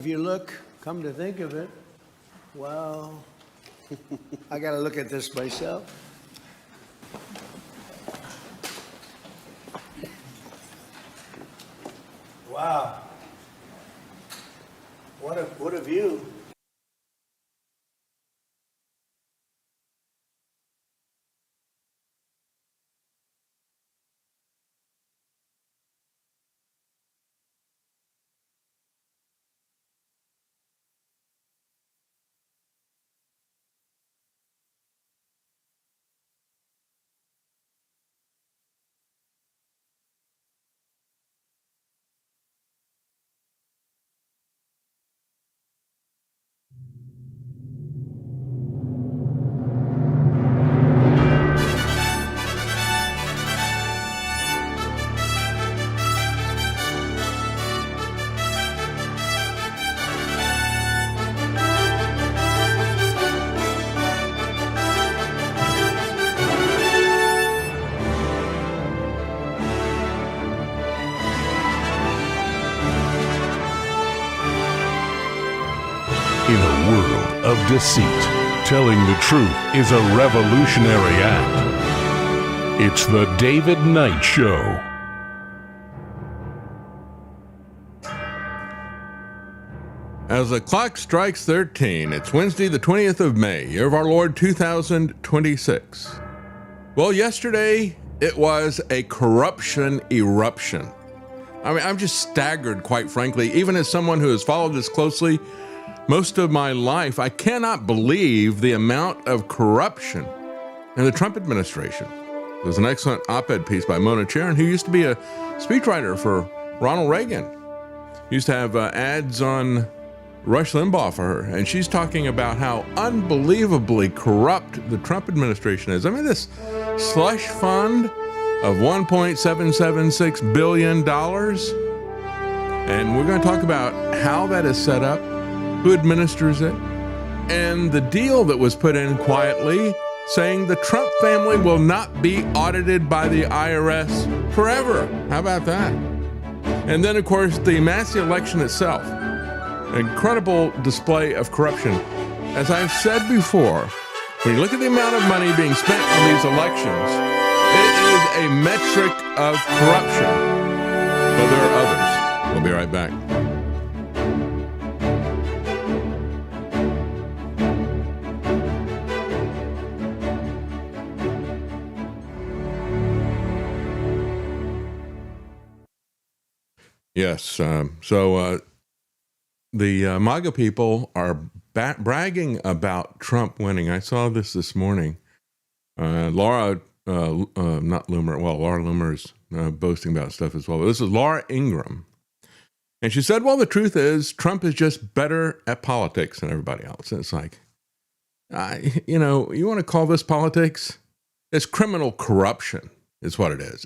If you look, come to think of it, well, I got to look at this myself. Wow. What a view. In a world of deceit, telling the truth is a revolutionary act. It's the David Knight Show. As the clock strikes 13, it's Wednesday, the 20th of May, year of our Lord 2026. Well, yesterday it was a corruption eruption. I mean, I'm just staggered, quite frankly, even as someone who has followed this closely most of my life. I cannot believe the amount of corruption in the Trump administration. There's an excellent op-ed piece by Mona Charen, who used to be a speechwriter for Ronald Reagan. Used to have ads on Rush Limbaugh for her, and she's talking about how unbelievably corrupt the Trump administration is. I mean, this slush fund of $1.776 billion, and we're going to talk about how that is set up, who administers it, and the deal that was put in quietly saying the Trump family will not be audited by the IRS forever. How about that? And then, of course, the mass election itself. An incredible display of corruption. As I've said before, when you look at the amount of money being spent on these elections, it is a metric of corruption. But there are others. We'll be right back. Yes, the MAGA people are bragging about Trump winning. I saw this morning. Laura Loomer's boasting about stuff as well. But this is Laura Ingraham. And she said, well, the truth is Trump is just better at politics than everybody else. And it's like, you want to call this politics? It's criminal corruption is what it is.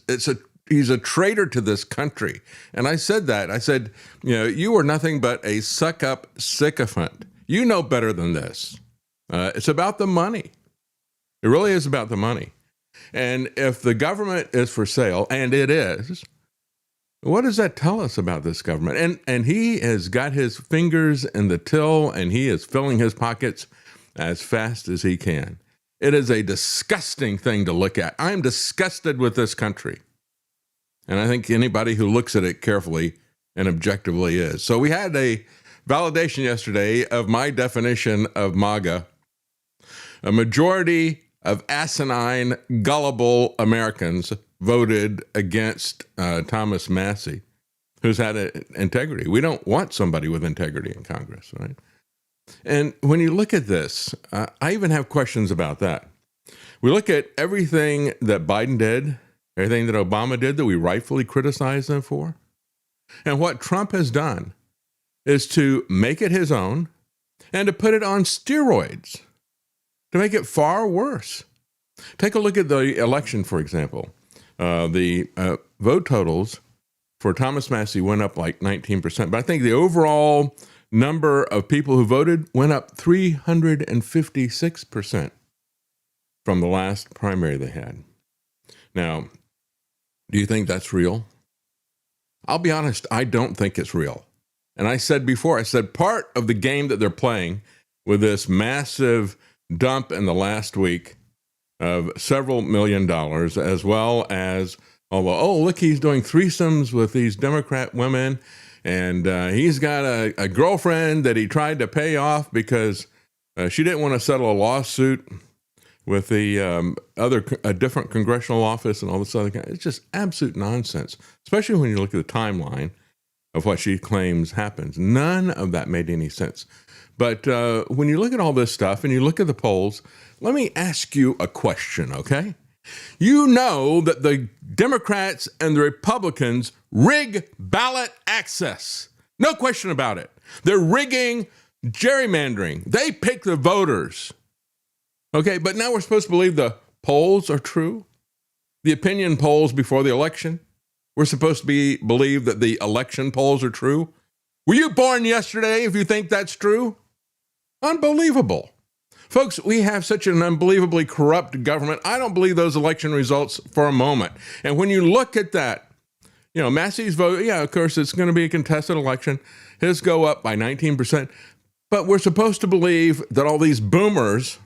He's a traitor to this country. And I said that. I said, you are nothing but a suck-up sycophant. You know better than this. It's about the money. It really is about the money. And if the government is for sale, and it is, what does that tell us about this government? And he has got his fingers in the till, and he is filling his pockets as fast as he can. It is a disgusting thing to look at. I'm disgusted with this country. And I think anybody who looks at it carefully and objectively is. So we had a validation yesterday of my definition of MAGA. A majority of asinine, gullible Americans voted against Thomas Massie, who's had integrity. We don't want somebody with integrity in Congress, right? And when you look at this, I even have questions about that. We look at everything that Biden did, everything that Obama did that we rightfully criticize them for. And what Trump has done is to make it his own and to put it on steroids, to make it far worse. Take a look at the election, for example. The vote totals for Thomas Massie went up like 19%, but I think the overall number of people who voted went up 356% from the last primary they had. Now, do you think that's real? I'll be honest, I don't think it's real. And I said before, I said part of the game that they're playing with this massive dump in the last week of several $1 million, as well as, oh, look, he's doing threesomes with these Democrat women. And he's got a girlfriend that he tried to pay off because she didn't want to settle a lawsuit with a different congressional office and all this other kind. It's just absolute nonsense, especially when you look at the timeline of what she claims happens. None of that made any sense. But when you look at all this stuff and you look at the polls, let me ask you a question, okay? You know that the Democrats and the Republicans rig ballot access. No question about it. They're rigging gerrymandering. They pick the voters. Okay, but now we're supposed to believe the polls are true? The opinion polls before the election? We're supposed to believe that the election polls are true? Were you born yesterday if you think that's true? Unbelievable. Folks, we have such an unbelievably corrupt government. I don't believe those election results for a moment. And when you look at that, Massey's vote, yeah, of course, it's going to be a contested election. His go up by 19%. But we're supposed to believe that all these boomers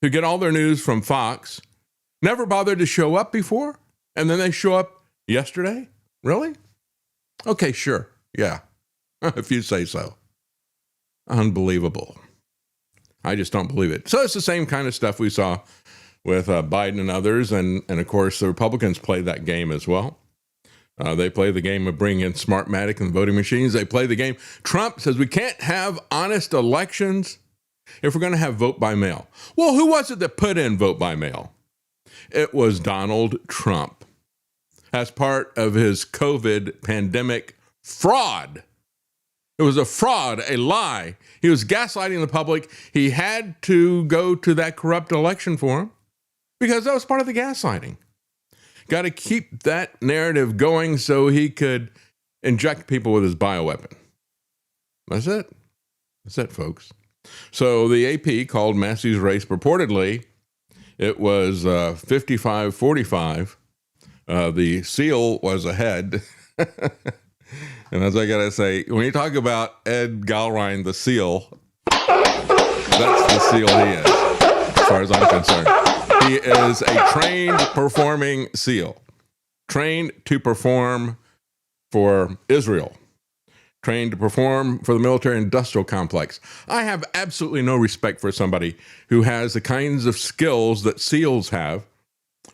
who get all their news from Fox never bothered to show up before, and then they show up yesterday? Really? Okay, sure. Yeah, if you say so. Unbelievable. I just don't believe it. So it's the same kind of stuff we saw with Biden and others. And of course, the Republicans play that game as well. They play the game of bringing in Smartmatic and voting machines. They play the game. Trump says we can't have honest elections if we're going to have vote by mail. Well, who was it that put in vote by mail? It was Donald Trump as part of his COVID pandemic fraud. It was a fraud, a lie. He was gaslighting the public. He had to go to that corrupt election for him because that was part of the gaslighting. Got to keep that narrative going so he could inject people with his bioweapon. That's it. That's it, folks. So the AP called Massey's race purportedly, it was 55-45. The seal was ahead. And as I got to say, when you talk about Ed Galrein, the seal, that's the seal he is, as far as I'm concerned. He is a trained performing SEAL, trained to perform for Israel, trained to perform for the military-industrial complex. I have absolutely no respect for somebody who has the kinds of skills that SEALs have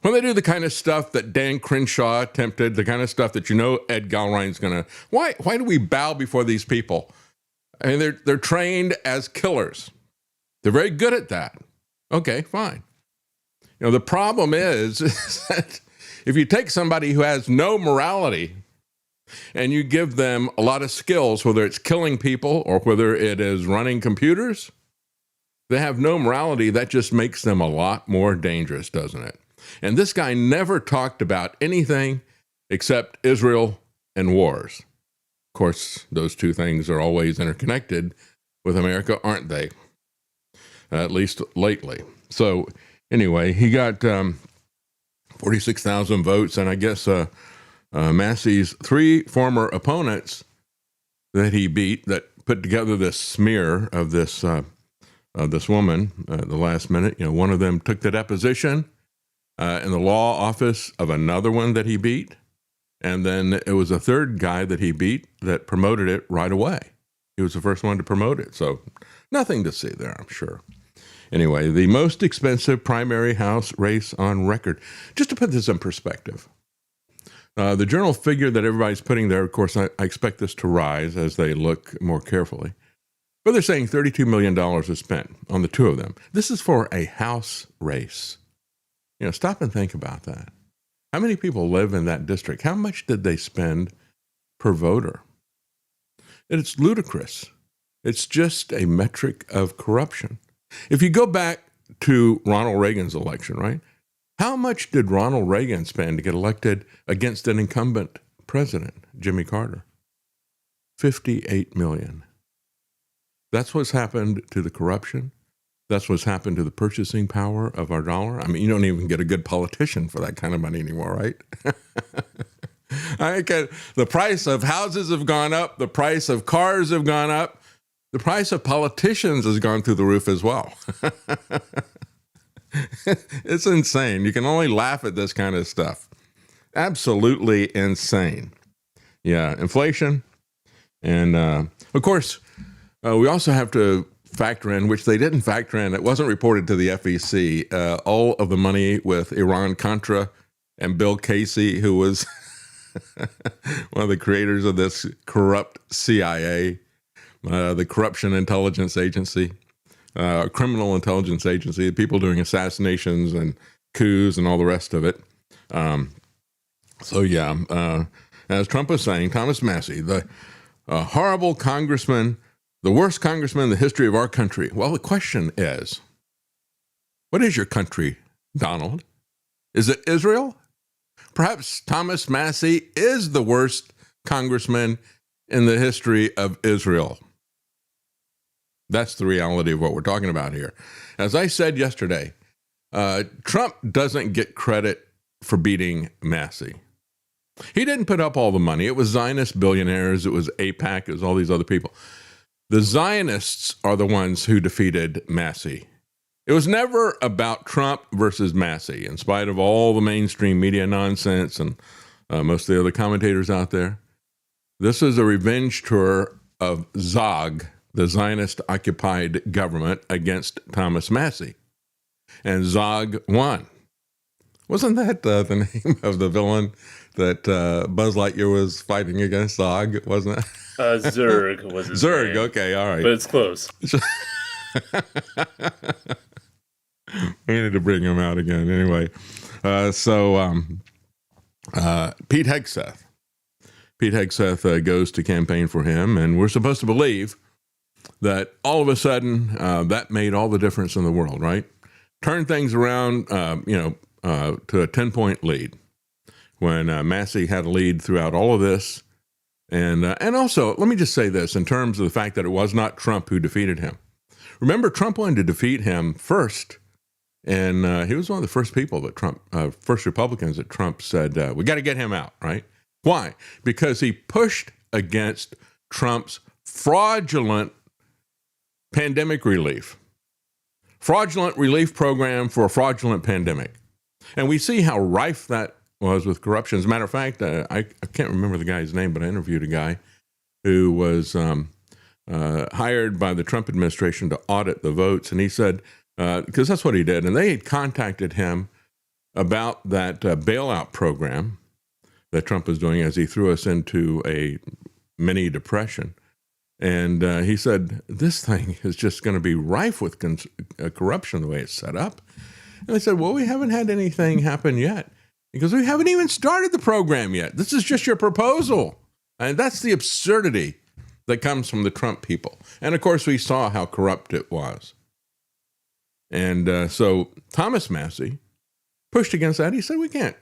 when they do the kind of stuff that Dan Crenshaw attempted, the kind of stuff that Ed Galrein's going to... Why do we bow before these people? I mean, they're trained as killers. They're very good at that. Okay, fine. The problem is that if you take somebody who has no morality and you give them a lot of skills, whether it's killing people or whether it is running computers, they have no morality. That just makes them a lot more dangerous, doesn't it? And this guy never talked about anything except Israel and wars. Of course, those two things are always interconnected with America, aren't they? At least lately. So anyway, he got 46,000 votes, and I guess Massey's three former opponents that he beat that put together this smear of this woman at the last minute. One of them took the deposition in the law office of another one that he beat, and then it was a third guy that he beat that promoted it right away. He was the first one to promote it, so nothing to see there, I'm sure. Anyway, the most expensive primary House race on record. Just to put this in perspective, the journal figure that everybody's putting there, of course, I expect this to rise as they look more carefully, but they're saying $32 million is spent on the two of them. This is for a House race. Stop and think about that. How many people live in that district? How much did they spend per voter? It's ludicrous. It's just a metric of corruption. If you go back to Ronald Reagan's election, right? How much did Ronald Reagan spend to get elected against an incumbent president, Jimmy Carter? $58 million. That's what's happened to the corruption. That's what's happened to the purchasing power of our dollar. I mean, you don't even get a good politician for that kind of money anymore, right? The price of houses have gone up. The price of cars have gone up. The price of politicians has gone through the roof as well. It's insane. You can only laugh at this kind of stuff. Absolutely insane. Yeah, inflation. And of course, we also have to factor in, which they didn't factor in, it wasn't reported to the FEC, all of the money with Iran-Contra and Bill Casey, who was one of the creators of this corrupt CIA, the Corruption Intelligence Agency, criminal intelligence agency, people doing assassinations and coups and all the rest of it. As Trump was saying, Thomas Massie, the horrible congressman, the worst congressman in the history of our country. Well, the question is, what is your country, Donald? Is it Israel? Perhaps Thomas Massie is the worst congressman in the history of Israel. That's the reality of what we're talking about here. As I said yesterday, Trump doesn't get credit for beating Massie. He didn't put up all the money. It was Zionist billionaires. It was AIPAC. It was all these other people. The Zionists are the ones who defeated Massie. It was never about Trump versus Massie, in spite of all the mainstream media nonsense and most of the other commentators out there. This is a revenge tour of Zog, the Zionist-occupied government, against Thomas Massie. And Zog won. Wasn't that the name of the villain that Buzz Lightyear was fighting against? Zog, wasn't it? Zurg was his Zurg, name. okay, all right. But it's close. We need to bring him out again. Anyway, Pete Hegseth. Pete Hegseth goes to campaign for him, and we're supposed to believe that all of a sudden that made all the difference in the world, right? Turned things around, to a 10-point lead when Massie had a lead throughout all of this. And also, let me just say this in terms of the fact that it was not Trump who defeated him. Remember, Trump wanted to defeat him first, and he was one of the first people that first Republicans that Trump said, we got to get him out, right? Why? Because he pushed against Trump's fraudulent pandemic relief. Fraudulent relief program for a fraudulent pandemic. And we see how rife that was with corruption. As a matter of fact, I can't remember the guy's name, but I interviewed a guy who was hired by the Trump administration to audit the votes. And he said, because that's what he did, and they had contacted him about that bailout program that Trump was doing as he threw us into a mini depression. And he said, this thing is just going to be rife with corruption the way it's set up. And they said, well, we haven't had anything happen yet. Because we haven't even started the program yet. This is just your proposal. And that's the absurdity that comes from the Trump people. And of course, we saw how corrupt it was. And so Thomas Massie pushed against that. He said, we can't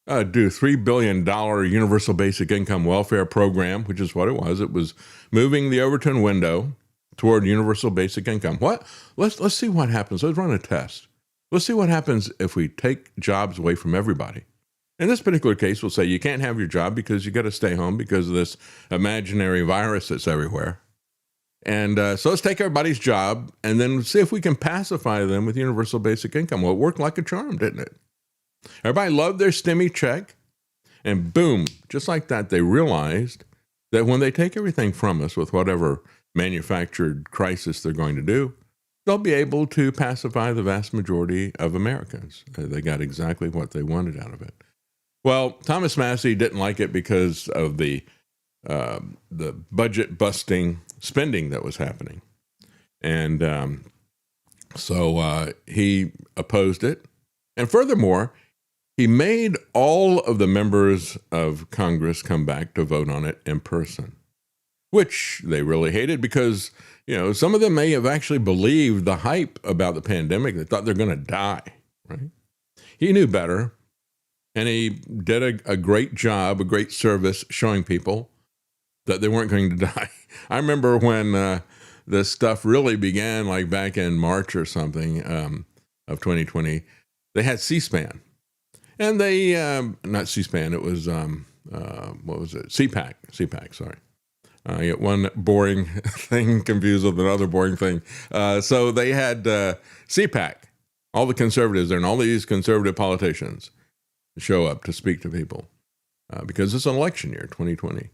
do $3 billion universal basic income welfare program, which is what it was. It was moving the Overton window toward universal basic income. What? Let's see what happens. Let's run a test. Let's see what happens if we take jobs away from everybody. In this particular case, we'll say you can't have your job because you got to stay home because of this imaginary virus that's everywhere. And so let's take everybody's job and then see if we can pacify them with universal basic income. Well, it worked like a charm, didn't it? Everybody loved their STEMI check. And boom, just like that, they realized that when they take everything from us with whatever manufactured crisis they're going to do, they'll be able to pacify the vast majority of Americans. They got exactly what they wanted out of it. Well, Thomas Massie didn't like it because of the budget-busting spending that was happening. And so he opposed it. And furthermore, he made all of the members of Congress come back to vote on it in person, which they really hated because some of them may have actually believed the hype about the pandemic. They thought they're going to die, right? He knew better, and he did a great job, a great service showing people that they weren't going to die. I remember when this stuff really began, like back in March or something of 2020, they had C-SPAN. And they, not C-SPAN, it was what was it? CPAC, sorry. I get one boring thing confused with another boring thing. So they had CPAC, all the conservatives there, and all these conservative politicians show up to speak to people because it's an election year, 2020.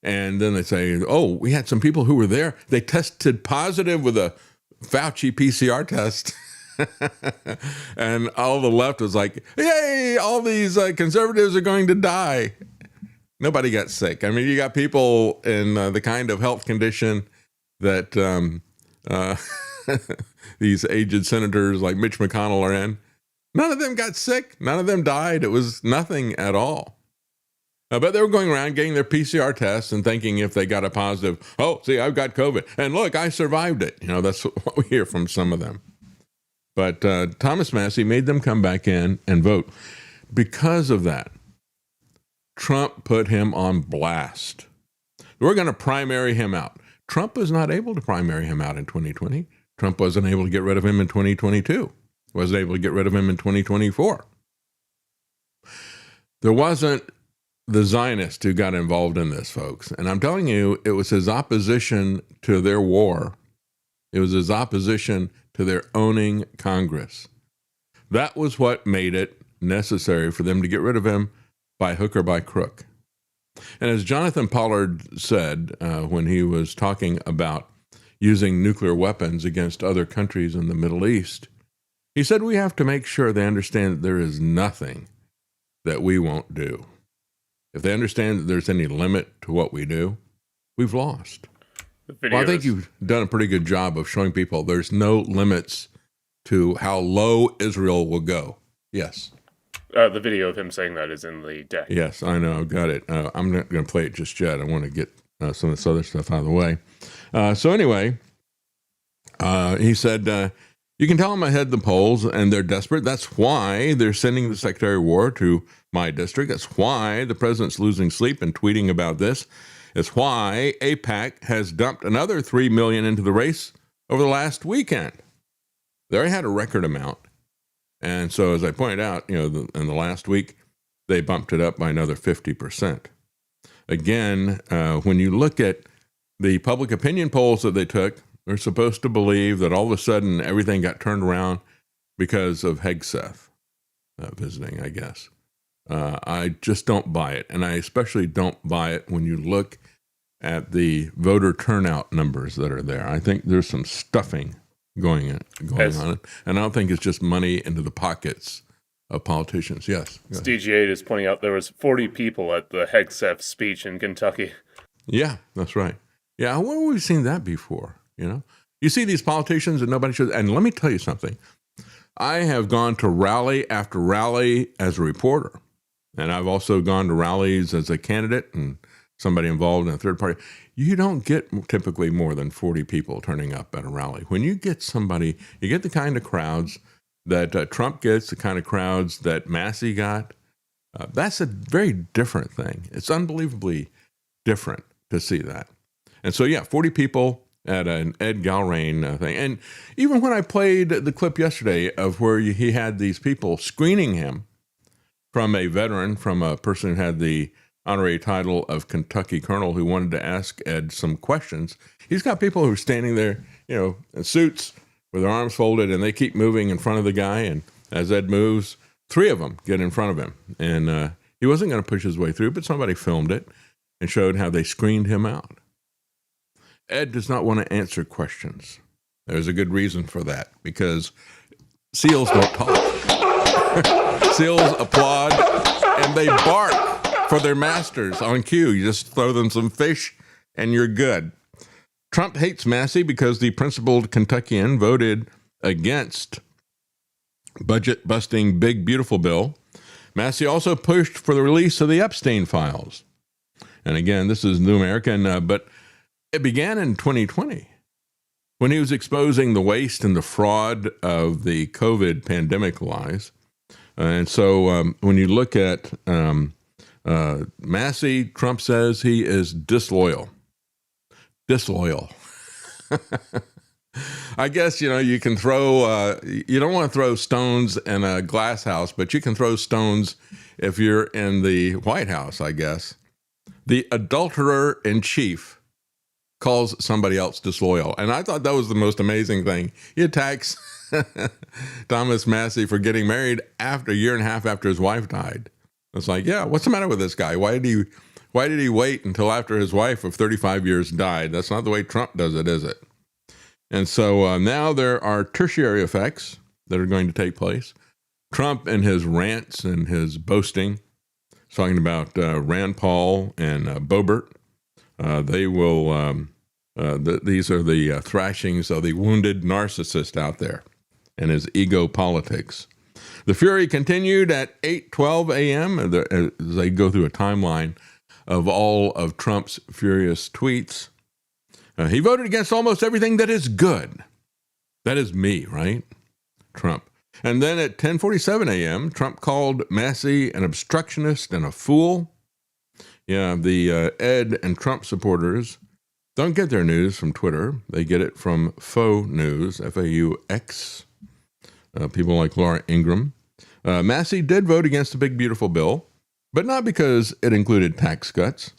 And then they say, oh, we had some people who were there. They tested positive with a Fauci PCR test. And all the left was like, yay, all these conservatives are going to die. Nobody got sick. I mean, you got people in the kind of health condition that these aged senators like Mitch McConnell are in. None of them got sick. None of them died. It was nothing at all. But they were going around getting their PCR tests and thinking if they got a positive, oh, see, I've got COVID. And look, I survived it. You know, that's what we hear from some of them. But Thomas Massie made them come back in and vote. Because of that, Trump put him on blast. We're going to primary him out. Trump was not able to primary him out in 2020. Trump wasn't able to get rid of him in 2022. Wasn't able to get rid of him in 2024. There wasn't the Zionist who got involved in this, folks. And I'm telling you, it was his opposition to their war. It was his opposition to their owning Congress. That was what made it necessary for them to get rid of him by hook or by crook. And as Jonathan Pollard said when he was talking about using nuclear weapons against other countries in the Middle East, he said we have to make sure they understand that there is nothing that we won't do. If they understand that there's any limit to what we do, we've lost. Well, I think you've done a pretty good job of showing people there's no limits to how low Israel will go. Yes. The video of him saying that is in the deck. Yes, I know. I've got it. I'm not going to play it just yet. I want to get some of this other stuff out of the way. So anyway, he said, you can tell them ahead the polls, and they're desperate. That's why they're sending the Secretary of War to my district. That's why the president's losing sleep and tweeting about this. It's why AIPAC has dumped another $3 million into the race over the last weekend. They already had a record amount. And so, as I pointed out, you know, in the last week, they bumped it up by another 50%. Again, when you look at the public opinion polls that they took, they're supposed to believe that all of a sudden everything got turned around because of Hegseth visiting, I guess. I just don't buy it. And I especially don't buy it when you look at the voter turnout numbers that are there. I think there's some stuffing going on it. And I don't think it's just money into the pockets of politicians. Yes. DG8 is pointing out there was 40 people at the Hegseth speech in Kentucky. Yeah, that's right. Yeah, where have we seen that before? You know, you see these politicians and nobody should. And let me tell you something. I have gone to rally after rally as a reporter. And I've also gone to rallies as a candidate and somebody involved in a third party. You don't get typically more than 40 people turning up at a rally. When you get somebody, you get the kind of crowds that Trump gets, the kind of crowds that Massie got. That's a very different thing. It's unbelievably different to see that. And so, yeah, 40 people at an Ed Galrain thing. And even when I played the clip yesterday of where he had these people screening him from a veteran, from a person who had the honorary title of Kentucky Colonel who wanted to ask Ed some questions. He's got people who are standing there, you know, in suits with their arms folded, and they keep moving in front of the guy. And as Ed moves, 3 of them get in front of him. And he wasn't going to push his way through, but somebody filmed it and showed how they screened him out. Ed does not want to answer questions. There's a good reason for that, because SEALs don't talk. SEALs applaud and they bark for their masters on cue. You just throw them some fish and you're good. Trump hates Massie because the principled Kentuckian voted against budget-busting Big Beautiful Bill. Massie also pushed for the release of the Epstein files. And again, this is New American, but it began in 2020 when he was exposing the waste and the fraud of the COVID pandemic lies. And so when you look at Massie, Trump says he is disloyal. Disloyal. I guess, you can throw, you don't want to throw stones in a glass house, but you can throw stones if you're in the White House, I guess. The adulterer in chief calls somebody else disloyal. And I thought that was the most amazing thing. He attacks Thomas Massie for getting married after a year and a half after his wife died. It's like, yeah, what's the matter with this guy? Why did he wait until after his wife of 35 years died? That's not the way Trump does it, is it? And so now there are tertiary effects that are going to take place. Trump and his rants and his boasting, talking about Rand Paul and Boebert. They will, these are the thrashings of the wounded narcissist out there and his ego politics. The fury continued at 8:12 a.m. as they go through a timeline of all of Trump's furious tweets. He voted against almost everything that is good. That is me, right? Trump. And then at 10:47 a.m., Trump called Massie an obstructionist and a fool. Yeah, the Ed and Trump supporters don't get their news from Twitter. They get it from faux news, F-A-U-X. People like Laura Ingraham. Massie did vote against the big, beautiful bill, but not because it included tax cuts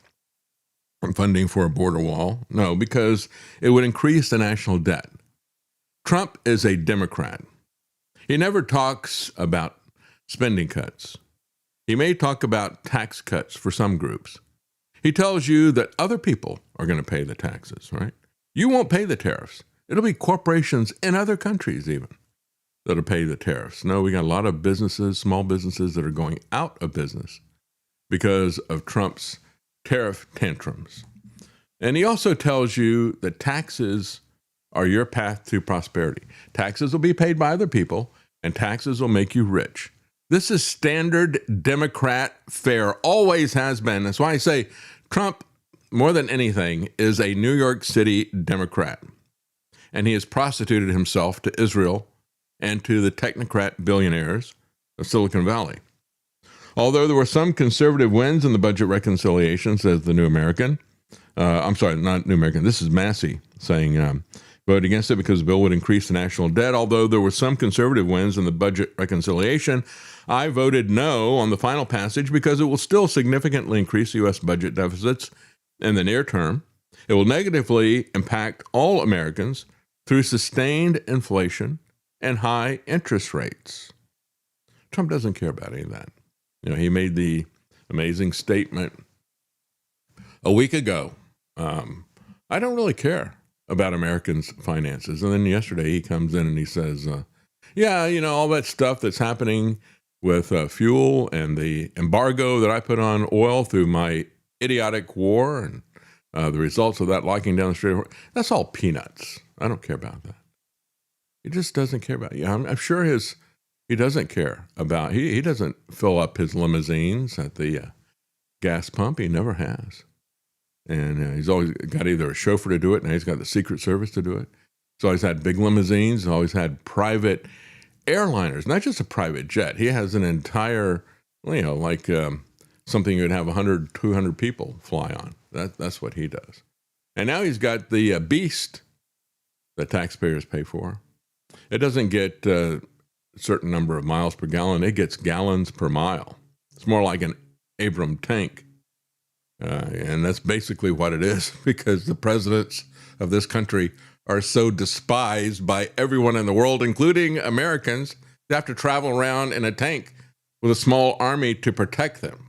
and funding for a border wall. No, because it would increase the national debt. Trump is a Democrat. He never talks about spending cuts. He may talk about tax cuts for some groups. He tells you that other people are going to pay the taxes, right? You won't pay the tariffs. It'll be corporations in other countries even that'll pay the tariffs. No, we got a lot of businesses, small businesses that are going out of business because of Trump's tariff tantrums. And he also tells you that taxes are your path to prosperity. Taxes will be paid by other people, and taxes will make you rich. This is standard Democrat fare, always has been. That's why I say Trump, more than anything, is a New York City Democrat. And he has prostituted himself to Israel and to the technocrat billionaires of Silicon Valley. Although there were some conservative wins in the budget reconciliation, says the New American. I'm sorry, not New American. This is Massie saying vote against it because the bill would increase the national debt. Although there were some conservative wins in the budget reconciliation, I voted no on the final passage because it will still significantly increase the U.S. budget deficits in the near term. It will negatively impact all Americans through sustained inflation and high interest rates. Trump doesn't care about any of that. He made the amazing statement a week ago. I don't really care about Americans' finances. And then yesterday he comes in and he says, all that stuff that's happening with fuel and the embargo that I put on oil through my idiotic war and the results of that locking down the Strait of Hormuz, that's all peanuts. I don't care about that. He just doesn't care about it. I'm sure he doesn't care about, he doesn't fill up his limousines at the gas pump. He never has. And he's always got either a chauffeur to do it, and he's got the Secret Service to do it. He's always had big limousines, he's always had private airliners, not just a private jet. He has an entire, something you'd have 100, 200 people fly on. That's what he does. And now he's got the Beast that taxpayers pay for. It doesn't get a certain number of miles per gallon. It gets gallons per mile. It's more like an Abram tank. And that's basically what it is, because the presidents of this country are so despised by everyone in the world, including Americans. They have to travel around in a tank with a small army to protect them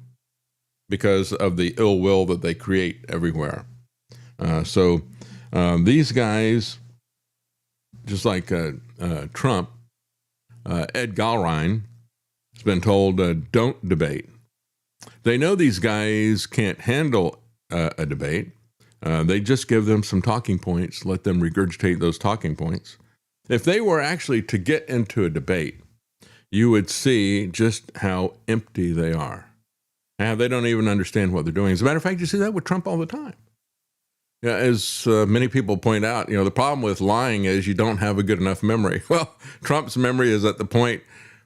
because of the ill will that they create everywhere. So these guys, just like Trump, Ed Galrein has been told, don't debate. They know these guys can't handle a debate. They just give them some talking points, let them regurgitate those talking points. If they were actually to get into a debate, you would see just how empty they are. And they don't even understand what they're doing. As a matter of fact, you see that with Trump all the time. As many people point out, the problem with lying is you don't have a good enough memory. Well, Trump's memory is at the point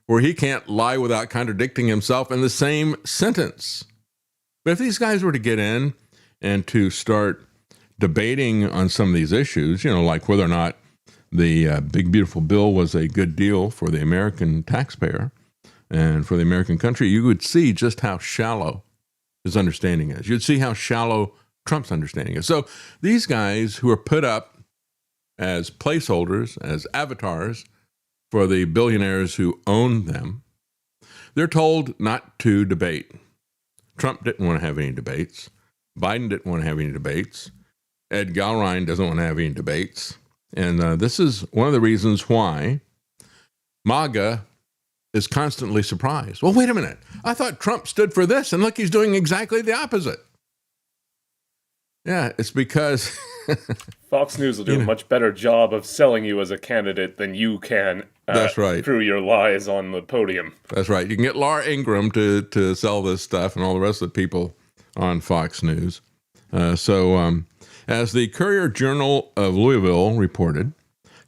where he can't lie without contradicting himself in the same sentence. But if these guys were to get in and to start debating on some of these issues, like whether or not the big, beautiful bill was a good deal for the American taxpayer and for the American country, you would see just how shallow his understanding is. You'd see how shallow Trump's understanding is. So these guys who are put up as placeholders, as avatars for the billionaires who own them, they're told not to debate. Trump didn't want to have any debates. Biden didn't want to have any debates. Ed Gallrein doesn't want to have any debates. And this is one of the reasons why MAGA is constantly surprised. Well, wait a minute. I thought Trump stood for this, and look, he's doing exactly the opposite. Yeah, it's because Fox News will do a much better job of selling you as a candidate than you can. That's right. Through your lies on the podium. That's right. You can get Laura Ingraham to sell this stuff and all the rest of the people on Fox News. As the Courier-Journal of Louisville reported,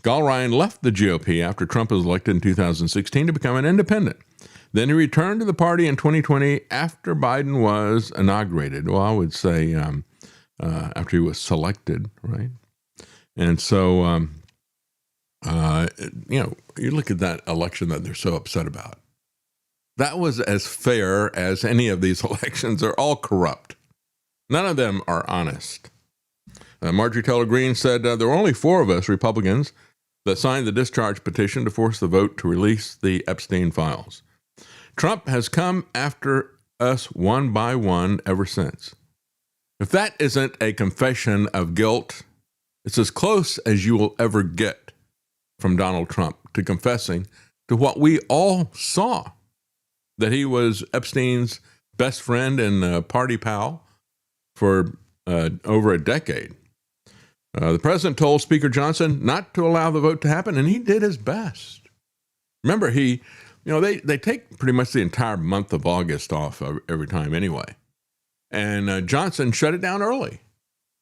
Gallrein left the GOP after Trump was elected in 2016 to become an independent. Then he returned to the party in 2020 after Biden was inaugurated. Well, I would say after he was selected, right? And so, you look at that election that they're so upset about. That was as fair as any of these elections. They're all corrupt. None of them are honest. Marjorie Taylor Greene said there were only 4 of us Republicans that signed the discharge petition to force the vote to release the Epstein files. Trump has come after us one by one ever since. If that isn't a confession of guilt, it's as close as you will ever get from Donald Trump to confessing to what we all saw, that he was Epstein's best friend and party pal for over a decade. The president told Speaker Johnson not to allow the vote to happen, and he did his best. Remember, they take pretty much the entire month of August off every time anyway. And Johnson shut it down early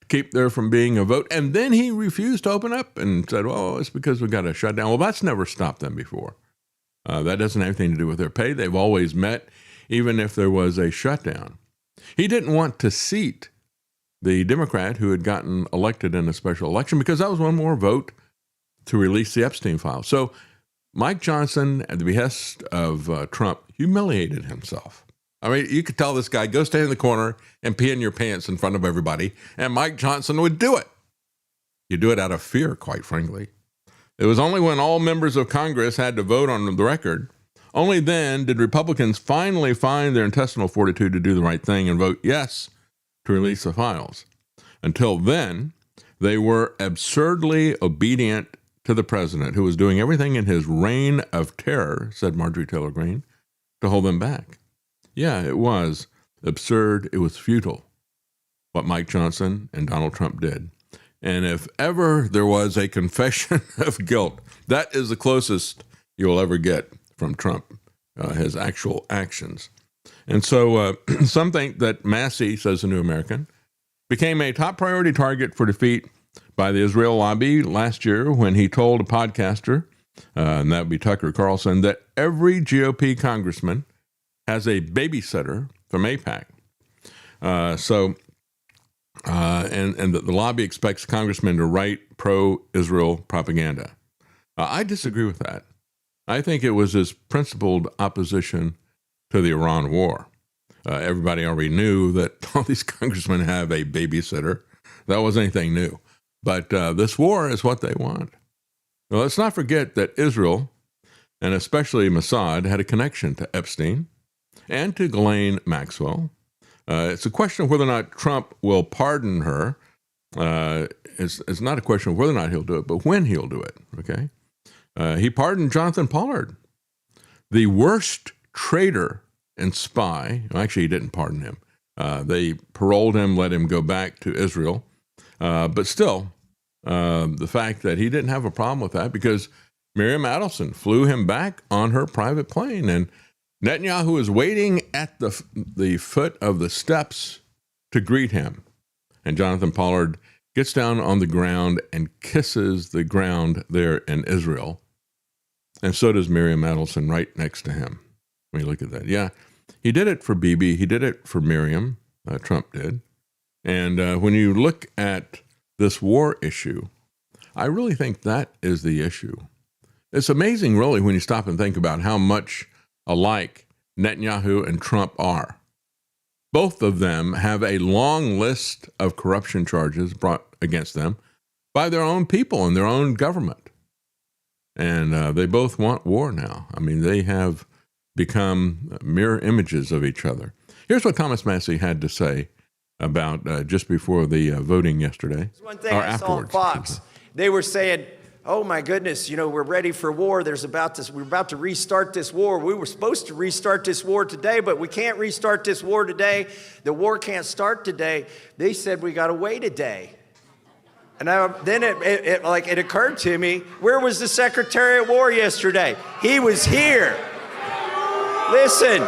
to keep there from being a vote. And then he refused to open up and said, well, it's because we got to shut down. Well, that's never stopped them before. That doesn't have anything to do with their pay. They've always met, even if there was a shutdown. He didn't want to seat the Democrat who had gotten elected in a special election because that was one more vote to release the Epstein files. So Mike Johnson, at the behest of Trump, humiliated himself. I mean, you could tell this guy, go stand in the corner and pee in your pants in front of everybody, and Mike Johnson would do it. You do it out of fear, quite frankly. It was only when all members of Congress had to vote on the record, only then did Republicans finally find their intestinal fortitude to do the right thing and vote yes to release the files. Until then, they were absurdly obedient to the president, who was doing everything in his reign of terror, said Marjorie Taylor Greene, to hold them back. Yeah, it was absurd. It was futile, what Mike Johnson and Donald Trump did. And if ever there was a confession of guilt, that is the closest you'll ever get from Trump, his actual actions. And so some think that Massey, says the New American, became a top priority target for defeat by the Israel lobby last year when he told a podcaster, and that would be Tucker Carlson, that every GOP congressman has a babysitter from AIPAC. And the lobby expects congressmen to write pro-Israel propaganda. I disagree with that. I think it was his principled opposition to the Iran war. Everybody already knew that all these congressmen have a babysitter. That wasn't anything new. But this war is what they want. Well, let's not forget that Israel, and especially Mossad, had a connection to Epstein and to Ghislaine Maxwell. It's a question of whether or not Trump will pardon her. It's not a question of whether or not he'll do it, but when he'll do it, okay? He pardoned Jonathan Pollard, the worst traitor and spy. Well, actually, he didn't pardon him. They paroled him, let him go back to Israel. But still, the fact that he didn't have a problem with that because Miriam Adelson flew him back on her private plane. And Netanyahu is waiting at the foot of the steps to greet him. And Jonathan Pollard gets down on the ground and kisses the ground there in Israel. And so does Miriam Adelson right next to him. When you look at that. Yeah, he did it for Bibi. He did it for Miriam. Trump did. And when you look at this war issue, I really think that is the issue. It's amazing, really, when you stop and think about how much alike Netanyahu and Trump are. Both of them have a long list of corruption charges brought against them by their own people and their own government. And they both want war now. I mean, they have become mirror images of each other. Here's what Thomas Massey had to say about just before the voting yesterday. One thing I saw on Fox, they were saying, oh my goodness, we're ready for war. We're about to restart this war. We were supposed to restart this war today, but we can't restart this war today. The war can't start today. They said we got to wait a day. And then it occurred to me, where was the Secretary of War yesterday? He was here. Listen.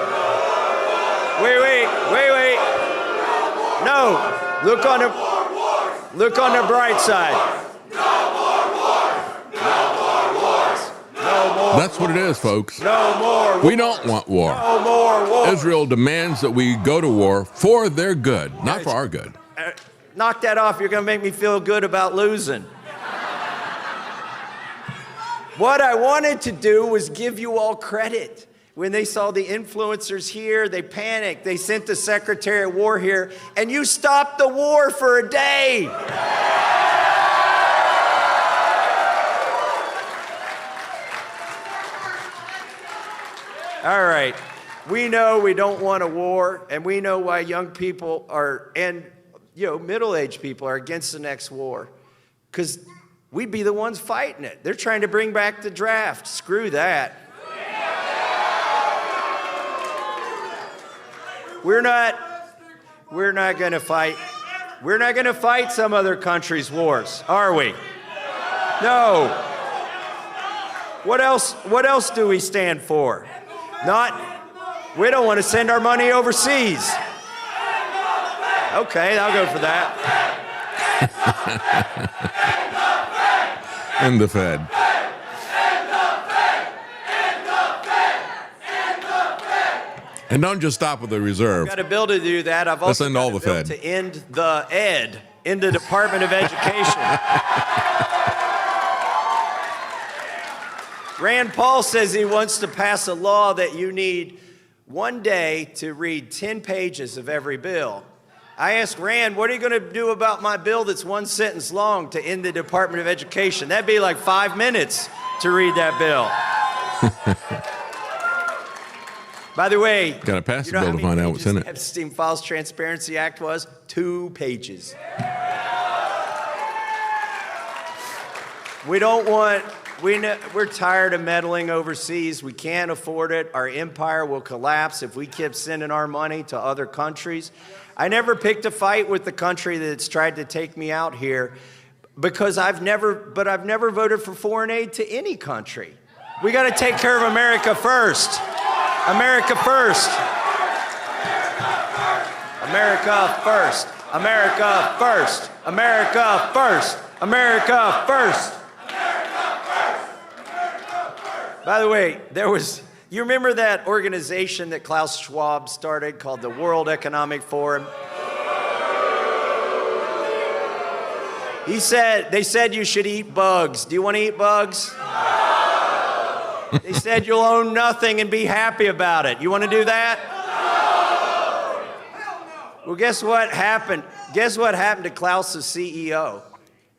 Wait. No, look on the bright side. That's what it is, folks. No more war. We don't want war. No more war. Israel demands that we go to war for their good, not for our good. Knock that off. You're going to make me feel good about losing. What I wanted to do was give you all credit. When they saw the influencers here, they panicked. They sent the Secretary of War here, and you stopped the war for a day. All right. We know we don't want a war, and we know why young people and middle-aged people are against the next war. Because we'd be the ones fighting it. They're trying to bring back the draft. Screw that. We're not going to fight. We're not going to fight some other country's wars, are we? No. What else do we stand for? We don't want to send our money overseas. Okay, I'll go for that. And the Fed. And don't just stop with the reserve. I've got a bill to do that. I've also end all got a the bill Fed. to end the ed in the Department of Education. Rand Paul says he wants to pass a law that you need one day to read 10 pages of every bill. I asked Rand, what are you going to do about my bill that's one sentence long to end the Department of Education? That'd be like 5 minutes to read that bill. By the way, Got to pass you the know bill how to many find out what's in pages it. Epstein Files Transparency Act was? 2 pages. We're tired of meddling overseas. We can't afford it. Our empire will collapse if we keep sending our money to other countries. I never picked a fight with the country that's tried to take me out here because I've never voted for foreign aid to any country. We got to take care of America first. America first. America first. America first. America first. America first. By the way, you remember that organization that Klaus Schwab started called the World Economic Forum? They said you should eat bugs. Do you want to eat bugs? They said you'll own nothing and be happy about it. You want to do that? Well, guess what happened? Guess what happened to Klaus's CEO?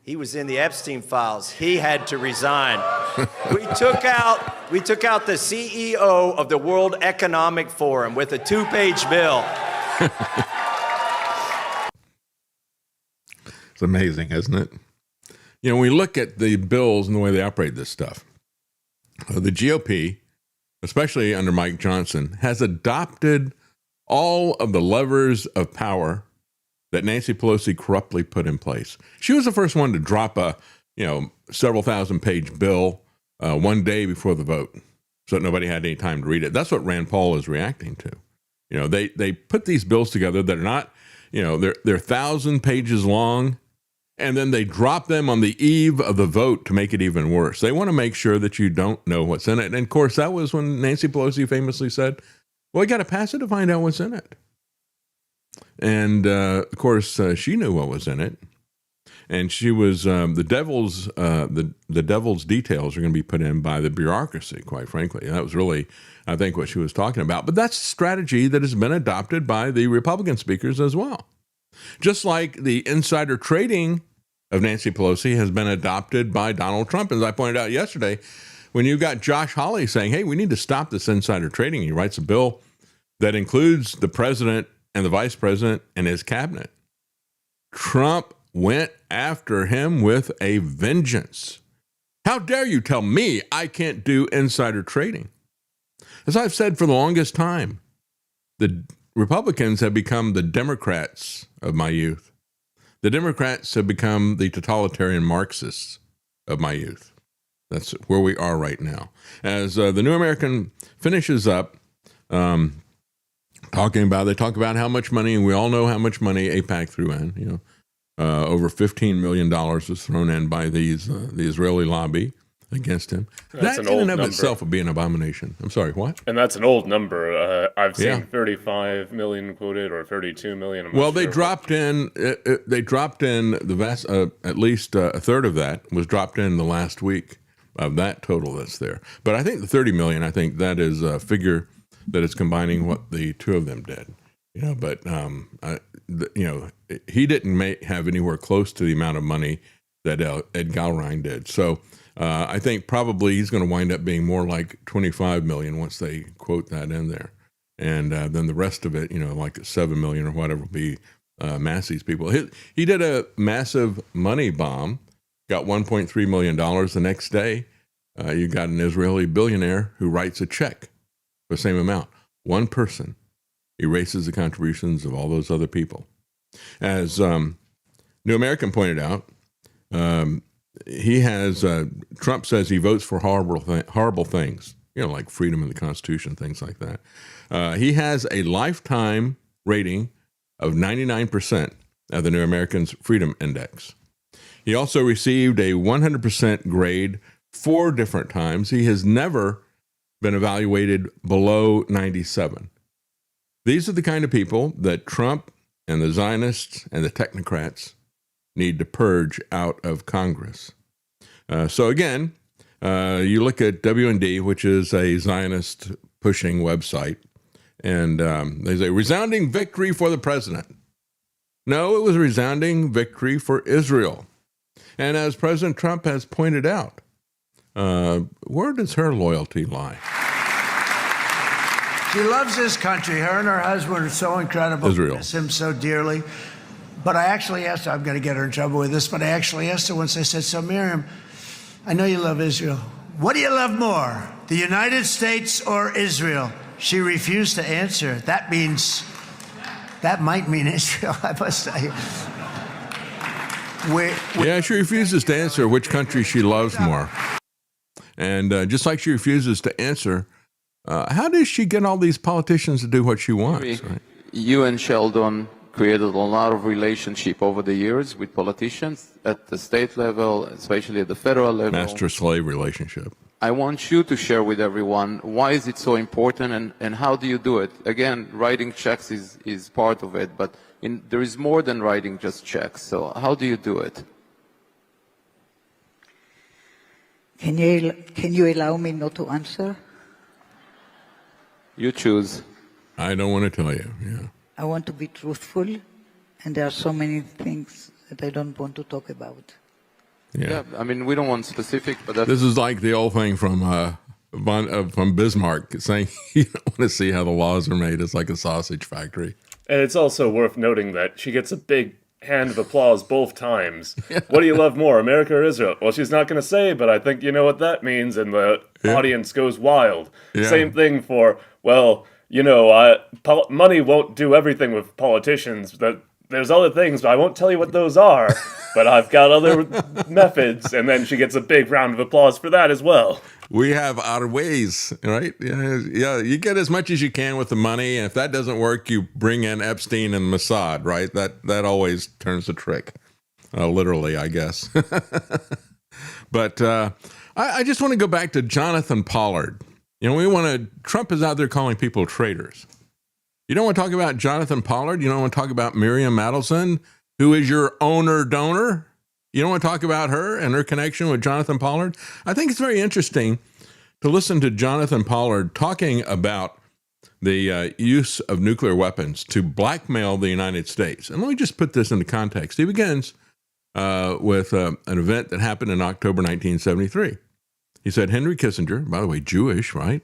He was in the Epstein files. He had to resign. We took out the CEO of the World Economic Forum with a 2-page bill. It's amazing, isn't it? When we look at the bills and the way they operate this stuff, the GOP, especially under Mike Johnson, has adopted all of the levers of power that Nancy Pelosi corruptly put in place. She was the first one to drop a, several thousand-page bill one day before the vote, so that nobody had any time to read it. That's what Rand Paul is reacting to. They put these bills together that are not, they're 1,000 pages long, and then they drop them on the eve of the vote to make it even worse. They want to make sure that you don't know what's in it. And of course, that was when Nancy Pelosi famously said, well, you got to pass it to find out what's in it. And of course, she knew what was in it. And she was the devil's details are going to be put in by the bureaucracy, quite frankly. And that was really, I think, what she was talking about. But that's a strategy that has been adopted by the Republican speakers as well. Just like the insider trading of Nancy Pelosi has been adopted by Donald Trump. As I pointed out yesterday, when you've got Josh Hawley saying, hey, we need to stop this insider trading, he writes a bill that includes the president and the vice president and his cabinet. Trump went after him with a vengeance. How dare you tell me I can't do insider trading? As I've said for the longest time, the Republicans have become the Democrats of my youth. The Democrats have become the totalitarian Marxists of my youth. That's where we are right now. As the New American finishes up they talk about how much money, and we all know how much money AIPAC threw in. Over $15 million was thrown in by the Israeli lobby against him. That's That an in old and of number. itself would be an abomination. I'm sorry, what? And that's an old number. I've seen Yeah. 35 million quoted or 32 million. I'm not Well, they sure. dropped in. They dropped in the vast, at least a third of that was dropped in the last week of that total that's there. But I think the 30 million. I think that is a figure that is combining what the two of them did. But he didn't have anywhere close to the amount of money that Ed Gallrein did. So I think probably he's going to wind up being more like 25 million once they quote that in there. And then the rest of it, like 7 million or whatever will be Massey's people. He did a massive money bomb, got $1.3 million. The next day, you got an Israeli billionaire who writes a check for the same amount. One person erases the contributions of all those other people. As New American pointed out, he has Trump says he votes for horrible things, like freedom and the Constitution, things like that. He has a lifetime rating of 99% of the New American's Freedom Index. He also received a 100% grade 4 different times. He has never been evaluated below 97. These are the kind of people that Trump and the Zionists and the technocrats need to purge out of Congress. So again, you look at WND, which is a Zionist pushing website, and they say, resounding victory for the president. No, it was a resounding victory for Israel. And as President Trump has pointed out, where does her loyalty lie? She loves this country. Her and her husband are so incredible. Israel. Miss him so dearly. But I actually asked her, I'm going to get her in trouble with this, but I actually asked her once, I said, so Miriam, I know you love Israel. What do you love more, the United States or Israel? She refused to answer. That might mean Israel, I must say. Yeah, she refuses to answer which country she loves more. And just like she refuses to answer, how does she get all these politicians to do what she wants? Right? You and Sheldon created a lot of relationship over the years with politicians at the state level, especially at the federal level. Master-slave relationship. I want you to share with everyone why is it so important and how do you do it? Again, writing checks is part of it, but there is more than writing just checks. So how do you do it? Can you allow me not to answer? You choose. I don't want to tell you. Yeah. I want to be truthful, and there are so many things that I don't want to talk about. Yeah. I mean, we don't want specific, but that's... This is like the old thing from Bismarck saying you don't want to see how the laws are made. It's like a sausage factory. And it's also worth noting that she gets a big hand of applause both times. What do you love more, America or Israel? Well, she's not going to say, but I think you know what that means, and the audience goes wild. Yeah. Same thing for, money won't do everything with politicians. There's other things, but I won't tell you what those are, but I've got other methods, and then she gets a big round of applause for that as well. We have our ways, right? Yeah, you get as much as you can with the money, and if that doesn't work, you bring in Epstein and Mossad, right? That always turns the trick, literally, I guess. But I just want to go back to Jonathan Pollard. Trump is out there calling people traitors. You don't want to talk about Jonathan Pollard? You don't want to talk about Miriam Adelson, who is your owner-donor? You don't want to talk about her and her connection with Jonathan Pollard? I think it's very interesting to listen to Jonathan Pollard talking about the use of nuclear weapons to blackmail the United States. And let me just put this into context. He begins with an event that happened in October 1973. He said Henry Kissinger, by the way, Jewish, right?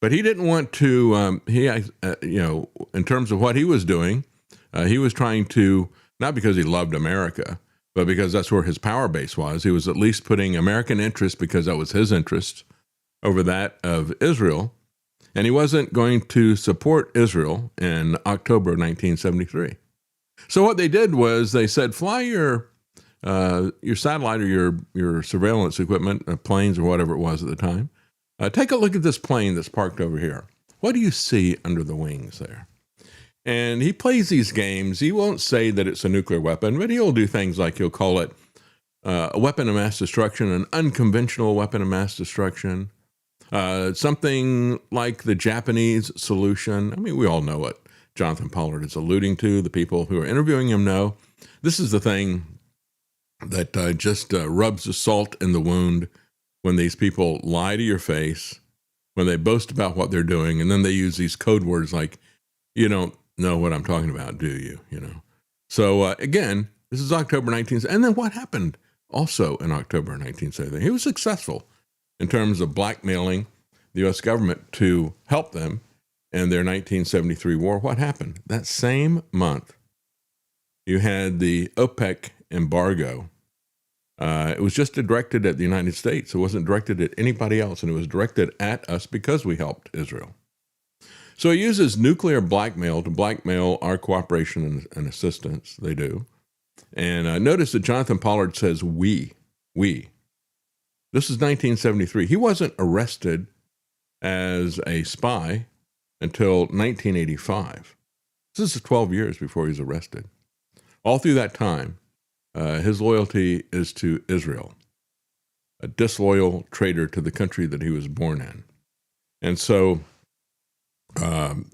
But he didn't want to, in terms of what he was doing, he was trying to, not because he loved America, but because that's where his power base was. He was at least putting American interest, because that was his interest, over that of Israel. And he wasn't going to support Israel in October of 1973. So what they did was they said, fly your satellite or your surveillance equipment, planes or whatever it was at the time. Take a look at this plane that's parked over here. What do you see under the wings there? And he plays these games. He won't say that it's a nuclear weapon, but he'll do things like he'll call it a weapon of mass destruction, an unconventional weapon of mass destruction, something like the Japanese solution. I mean, we all know what Jonathan Pollard is alluding to. The people who are interviewing him know. This is the thing that just rubs the salt in the wound when these people lie to your face, when they boast about what they're doing, and then they use these code words like, you don't know what I'm talking about, do you? So again, this is October 19th. And then what happened also in October 1970? He was successful in terms of blackmailing the U.S. government to help them in their 1973 war. What happened? That same month, you had the OPEC embargo. It was just directed at the United States. It wasn't directed at anybody else, and it was directed at us because we helped Israel. So he uses nuclear blackmail to blackmail our cooperation and assistance. They do. And notice that Jonathan Pollard says we. This is 1973. He wasn't arrested as a spy until 1985. This is 12 years before he was arrested. All through that time, his loyalty is to Israel, a disloyal traitor to the country that he was born in. And so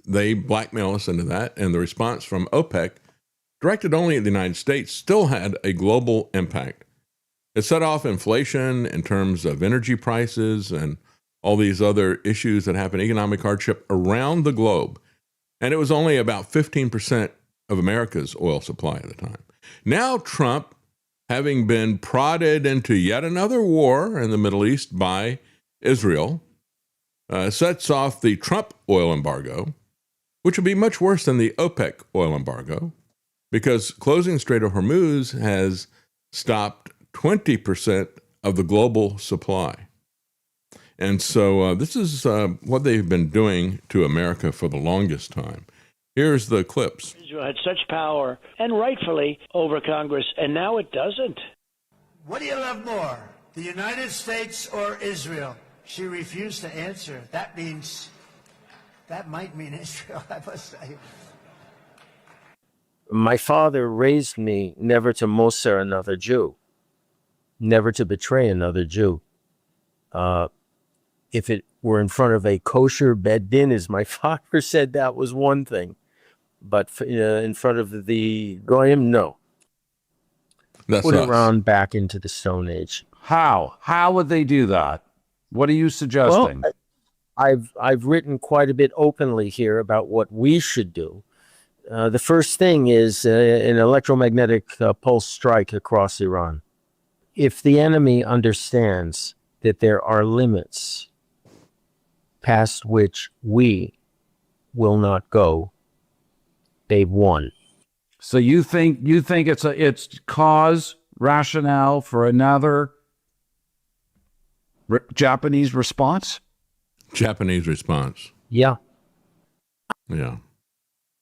they blackmail us into that, and the response from OPEC, directed only at the United States, still had a global impact. It set off inflation in terms of energy prices and all these other issues that happen, economic hardship around the globe. And it was only about 15% of America's oil supply at the time. Now Trump, having been prodded into yet another war in the Middle East by Israel, sets off the Trump oil embargo, which would be much worse than the OPEC oil embargo, because closing the Strait of Hormuz has stopped 20% of the global supply. And so this is what they've been doing to America for the longest time. Here's the clips. Israel had such power, and rightfully, over Congress, and now it doesn't. What do you love more, the United States or Israel? She refused to answer. That might mean Israel, I must say. My father raised me never to Moser another Jew, never to betray another Jew. If it were in front of a kosher bed din, as my father said, that was one thing. But in front of the Goyim, no. That's Put us. Iran back into the Stone Age. How? How would they do that? What are you suggesting? Well, I've written quite a bit openly here about what we should do. The first thing is an electromagnetic pulse strike across Iran. If the enemy understands that there are limits past which we will not go, they've won. So you think it's cause rationale for another Japanese response? Japanese response. Yeah. Yeah.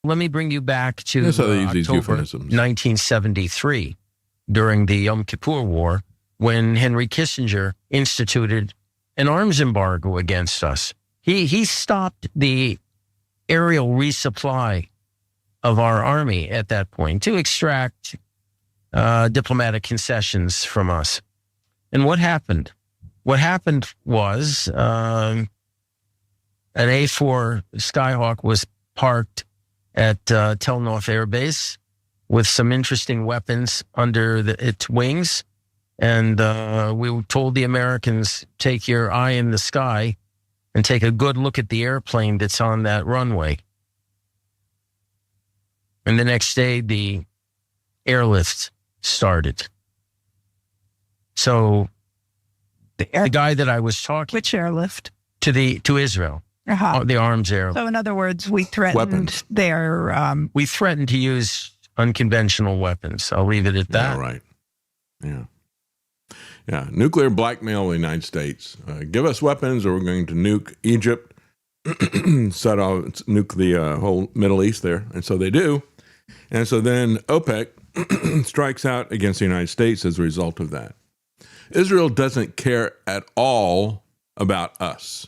Let me bring you back to That's how they use these October euphemisms. 1973, during the Yom Kippur War, when Henry Kissinger instituted an arms embargo against us. He stopped the aerial resupply of our army at that point to extract diplomatic concessions from us. And what happened? What happened was an A-4 Skyhawk was parked at Tel Nof Air Base with some interesting weapons under its wings. And we told the Americans, take your eye in the sky and take a good look at the airplane that's on that runway. And the next day, the airlift started. So the guy that I was talking Which airlift? to Israel, the arms air. So in other words, we threatened Weapons. their We threatened to use unconventional weapons. I'll leave it at that. Yeah, right. Yeah. Yeah. Nuclear blackmail of the United States. Give us weapons or we're going to nuke Egypt, nuke the whole Middle East there. And so they do. And so then OPEC strikes out against the United States as a result of that. Israel doesn't care at all about us.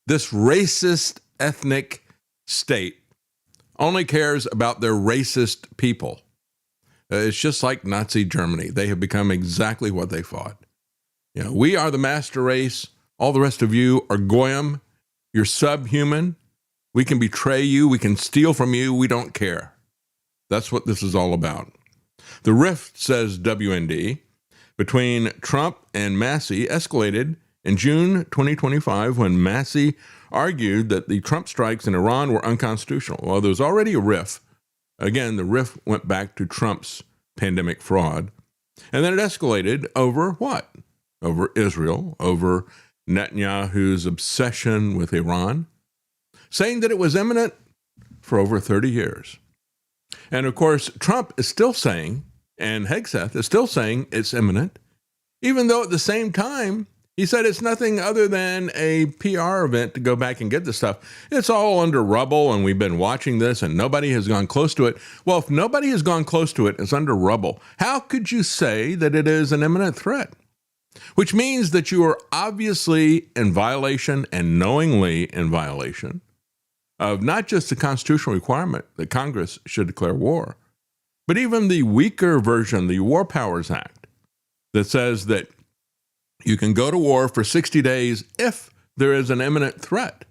This racist ethnic state only cares about their racist people. It's just like Nazi Germany. They have become exactly what they fought. You know, we are the master race. All the rest of you are goyim. You're subhuman. We can betray you. We can steal from you. We don't care. That's what this is all about. The rift, says WND, between Trump and Massey escalated in June 2025 when Massey argued that the Trump strikes in Iran were unconstitutional. Well, there was already a rift. Again, the rift went back to Trump's pandemic fraud. And then it escalated over what? Over Israel, over Netanyahu's obsession with Iran, saying that it was imminent for over 30 years. And of course, Trump is still saying, and Hegseth is still saying it's imminent, even though at the same time, he said it's nothing other than a PR event to go back and get the stuff. It's all under rubble, and we've been watching this, and nobody has gone close to it. Well, if nobody has gone close to it, it's under rubble. How could you say that it is an imminent threat? Which means that you are obviously in violation and knowingly in violation of not just the constitutional requirement that Congress should declare war, but even the weaker version, the War Powers Act, that says that you can go to war for 60 days if there is an imminent threat.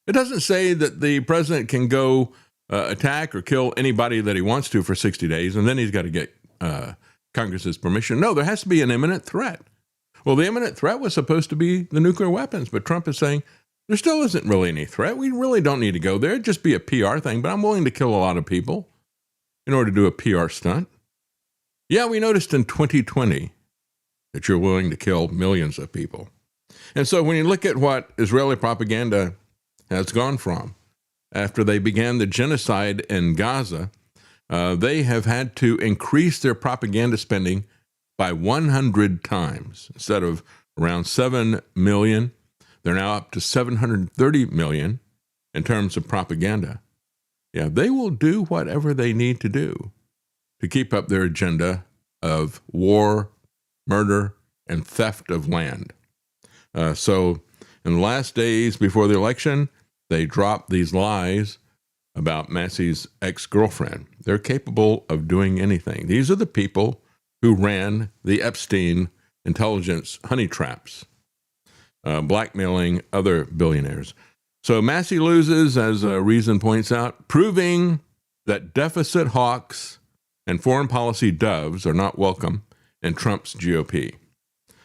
It doesn't say that the president can go attack or kill anybody that he wants to for 60 days, and then he's got to get Congress's permission. No, there has to be an imminent threat. Well, the imminent threat was supposed to be the nuclear weapons, but Trump is saying there still isn't really any threat. We really don't need to go there. It'd just be a PR thing, but I'm willing to kill a lot of people in order to do a PR stunt. Yeah, we noticed in 2020 that you're willing to kill millions of people. And so when you look at what Israeli propaganda has gone from, after they began the genocide in Gaza, they have had to increase their propaganda spending by 100 times. Instead of around 7 million, they're now up to 730 million in terms of propaganda. Yeah, they will do whatever they need to do to keep up their agenda of war, murder, and theft of land. So in the last days before the election, they dropped these lies about Massey's ex-girlfriend. They're capable of doing anything. These are the people who ran the Epstein intelligence honey traps, blackmailing other billionaires. So Massey loses, as Reason points out, proving that deficit hawks and foreign policy doves are not welcome in Trump's GOP.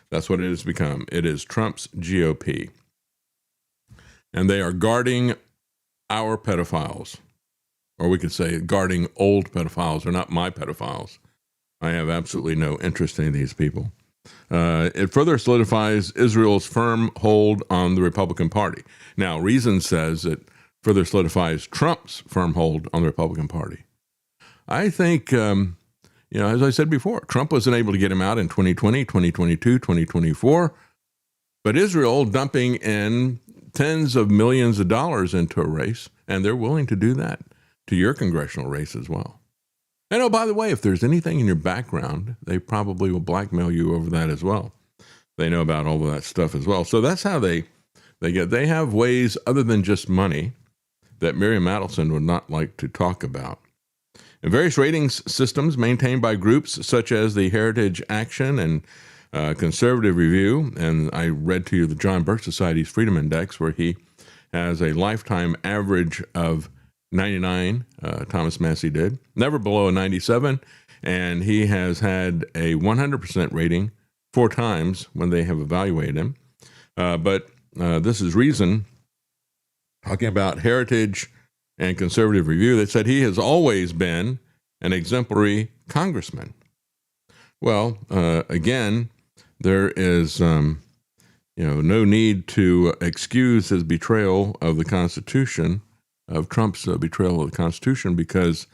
That's what it has become. It is Trump's GOP. And they are guarding our pedophiles. Or we could say guarding old pedophiles. They're not my pedophiles. I have absolutely no interest in these people. It further solidifies Israel's firm hold on the Republican Party. Now, Reason says it further solidifies Trump's firm hold on the Republican Party. I think, as I said before, Trump wasn't able to get him out in 2020, 2022, 2024. But Israel dumping in tens of millions of dollars into a race, and they're willing to do that to your congressional race as well. And oh, by the way, if there's anything in your background, they probably will blackmail you over that as well. They know about all of that stuff as well. So that's how they have ways other than just money that Miriam Adelson would not like to talk about. And various ratings systems maintained by groups such as the Heritage Action and Conservative Review, and I read to you the John Birch Society's Freedom Index, where he has a lifetime average of 99, Thomas Massey did, never below a 97, and he has had a 100% rating 4 times when they have evaluated him. But this is Reason talking about Heritage and Conservative Review that said he has always been an exemplary congressman. Well, again, there is no need to excuse his betrayal of the Constitution, of Trump's betrayal of the Constitution, because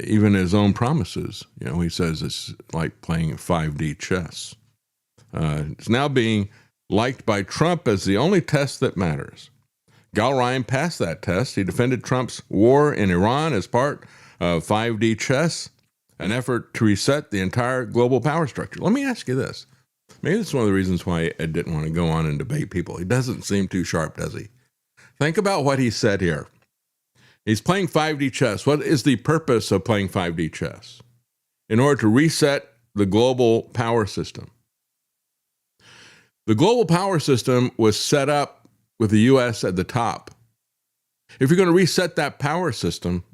even his own promises, he says it's like playing 5D chess. It's now being liked by Trump as the only test that matters. Gal Ryan passed that test. He defended Trump's war in Iran as part of 5D chess, an effort to reset the entire global power structure. Let me ask you this. Maybe that's one of the reasons why Ed didn't want to go on and debate people. He doesn't seem too sharp, does he? Think about what he said here. He's playing 5D chess. What is the purpose of playing 5D chess? In order to reset the global power system. The global power system was set up with the U.S. at the top. If you're going to reset that power system,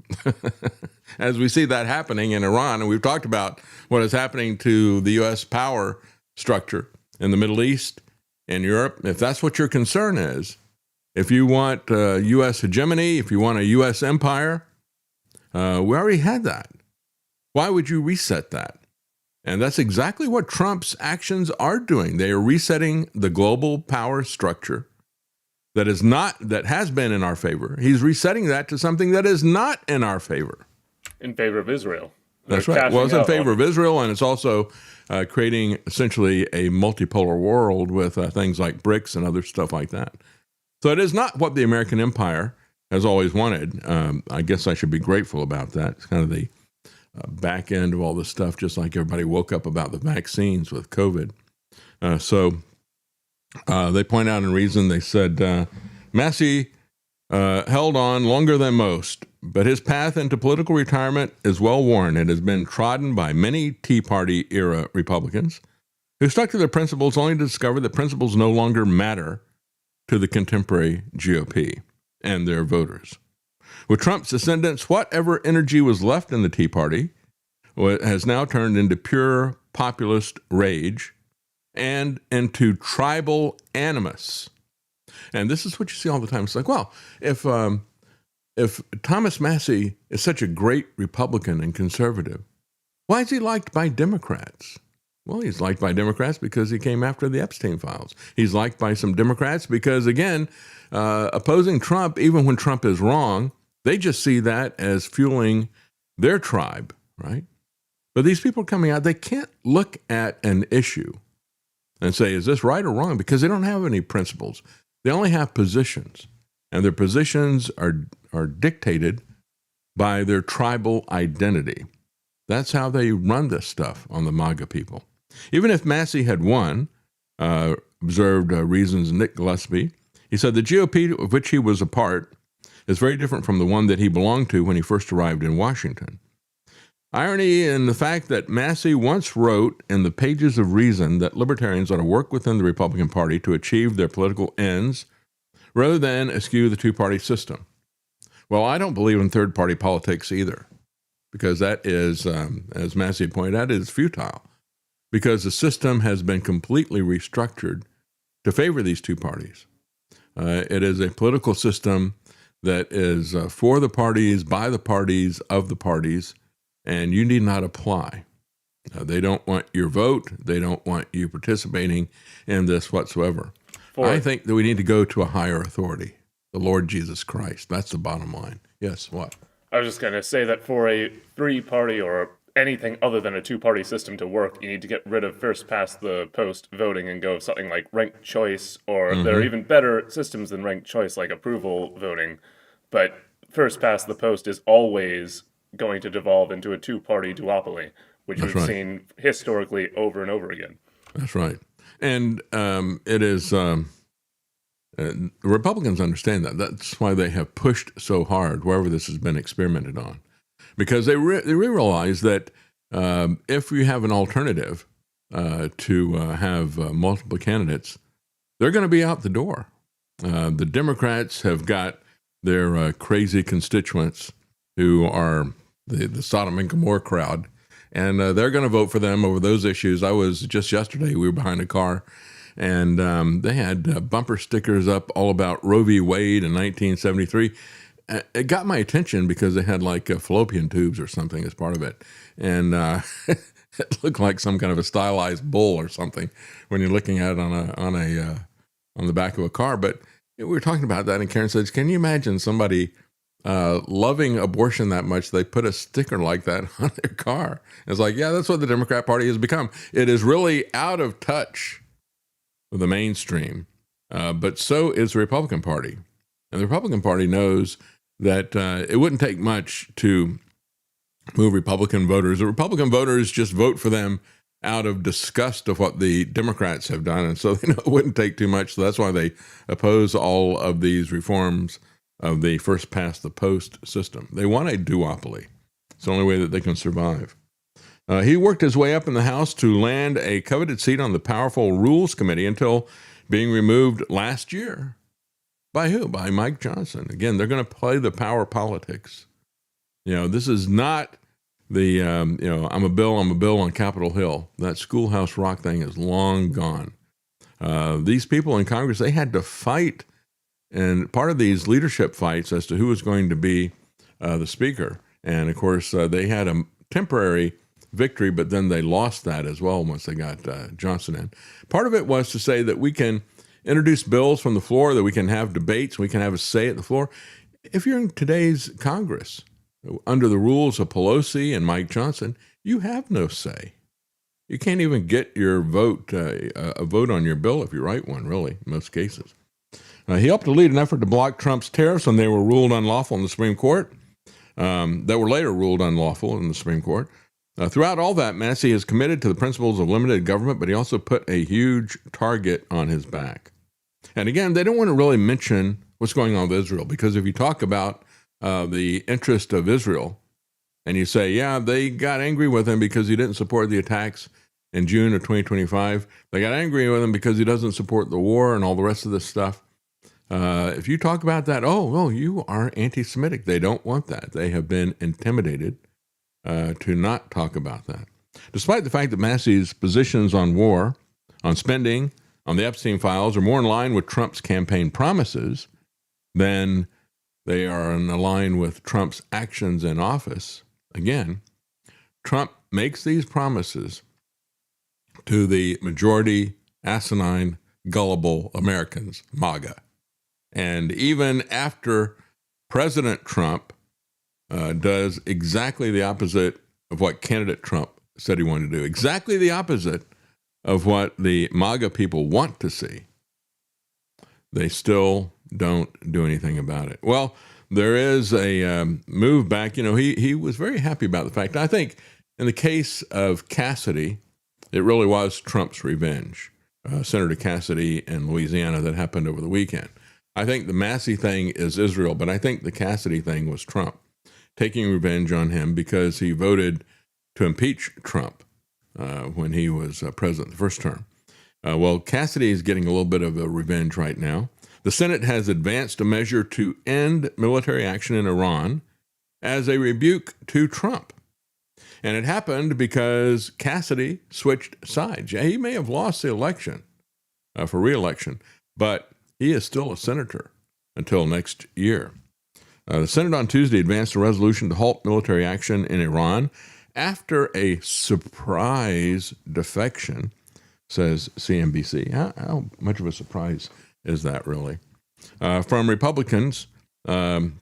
as we see that happening in Iran, and we've talked about what is happening to the U.S. power structure in the Middle East and Europe, if that's what your concern is, if you want U.S. hegemony, if you want a U.S. empire, we already had that. Why would you reset that? And that's exactly what Trump's actions are doing. They are resetting the global power structure that has been in our favor. He's resetting that to something that is not in our favor. In favor of Israel. That's right. Well, it's in favor of Israel, and it's also creating essentially a multipolar world with things like BRICS and other stuff like that. So it is not what the American empire has always wanted. I guess I should be grateful about that. It's kind of the back end of all this stuff, just like everybody woke up about the vaccines with COVID. So they point out in Reason, they said, Massey held on longer than most, but his path into political retirement is well worn. It has been trodden by many Tea Party era Republicans who stuck to their principles only to discover that principles no longer matter to the contemporary GOP and their voters. With Trump's descendants, whatever energy was left in the Tea Party has now turned into pure populist rage and into tribal animus. And this is what you see all the time. It's like, well, if Thomas Massey is such a great Republican and conservative, why is he liked by Democrats? Well, he's liked by Democrats because he came after the Epstein files. He's liked by some Democrats because, again, opposing Trump, even when Trump is wrong, they just see that as fueling their tribe, right? But these people coming out, they can't look at an issue and say, is this right or wrong? Because they don't have any principles. They only have positions, and their positions are dictated by their tribal identity. That's how they run this stuff on the MAGA people. Even if Massey had won, observed Reason's Nick Gillespie, he said the GOP of which he was a part is very different from the one that he belonged to when he first arrived in Washington. Irony in the fact that Massey once wrote in the pages of Reason that libertarians ought to work within the Republican Party to achieve their political ends rather than eschew the two-party system. Well, I don't believe in third-party politics either, because that is, as Massey pointed out, is futile, because the system has been completely restructured to favor these two parties. It is a political system that is for the parties, by the parties, of the parties, and you need not apply. They don't want your vote. They don't want you participating in this whatsoever. I think that we need to go to a higher authority, the Lord Jesus Christ. That's the bottom line. Yes, what? I was just going to say that for a three-party or anything other than a two-party system to work, you need to get rid of first-past-the-post voting and go with something like ranked choice, or there are even better systems than ranked choice, like approval voting. But first-past-the-post is always going to devolve into a two-party duopoly, which we've seen historically over and over again. That's right. And it is Republicans understand that. That's why they have pushed so hard wherever this has been experimented on, because they realize that if you have an alternative to have multiple candidates, they're going to be out the door. The Democrats have got their crazy constituents who are the Sodom and Gomorrah crowd, and they're going to vote for them over those issues. I was just yesterday, we were behind a car, and they had bumper stickers up all about Roe v. Wade in 1973. It got my attention because they had like fallopian tubes or something as part of it. And it looked like some kind of a stylized bull or something when you're looking at it on the back of a car. But we were talking about that, and Karen says, can you imagine somebody loving abortion that much, they put a sticker like that on their car? It's like, yeah, that's what the Democrat Party has become. It is really out of touch with the mainstream, but so is the Republican Party. And the Republican Party knows that it wouldn't take much to move Republican voters. The Republican voters just vote for them out of disgust of what the Democrats have done. And so they know it wouldn't take too much. So that's why they oppose all of these reforms of the first past the post system. They want a duopoly. It's the only way that they can survive. He worked his way up in the House to land a coveted seat on the powerful Rules Committee until being removed last year. By who? By Mike Johnson. Again, they're going to play the power politics. This is not the, I'm a bill on Capitol Hill. That Schoolhouse Rock thing is long gone. These people in Congress, they had to fight, and part of these leadership fights as to who was going to be the speaker. And, of course, they had a temporary victory, but then they lost that as well once they got Johnson in. Part of it was to say that we can introduce bills from the floor, that we can have debates, we can have a say at the floor. If you're in today's Congress, under the rules of Pelosi and Mike Johnson, you have no say. You can't even get your vote, a vote on your bill if you write one, really, in most cases. He helped to lead an effort to block Trump's tariffs when they were ruled unlawful in the Supreme Court, that were later ruled unlawful in the Supreme Court. Throughout all that, Massey is committed to the principles of limited government, but he also put a huge target on his back. And again, they don't want to really mention what's going on with Israel, because if you talk about the interest of Israel and you say, yeah, they got angry with him because he didn't support the attacks in June of 2025. They got angry with him because he doesn't support the war and all the rest of this stuff. If you talk about that, oh, well, you are anti-Semitic. They don't want that. They have been intimidated to not talk about that. Despite the fact that Massey's positions on war, on spending, on the Epstein files are more in line with Trump's campaign promises than they are in line with Trump's actions in office. Again, Trump makes these promises to the majority asinine, gullible Americans, MAGA. And even after President Trump does exactly the opposite of what candidate Trump said he wanted to do, exactly the opposite of what the MAGA people want to see, they still don't do anything about it. Well, there is a move back. He was very happy about the fact. I think in the case of Cassidy, it really was Trump's revenge. Senator Cassidy in Louisiana, that happened over the weekend. I think the Massey thing is Israel, but I think the Cassidy thing was Trump taking revenge on him because he voted to impeach Trump when he was president the first term. Well, Cassidy is getting a little bit of a revenge right now. The Senate has advanced a measure to end military action in Iran as a rebuke to Trump. And it happened because Cassidy switched sides. Yeah, he may have lost the election for re-election, but he is still a senator until next year. The Senate on Tuesday advanced a resolution to halt military action in Iran after a surprise defection, says CNBC. How much of a surprise is that, really? From Republicans, Bill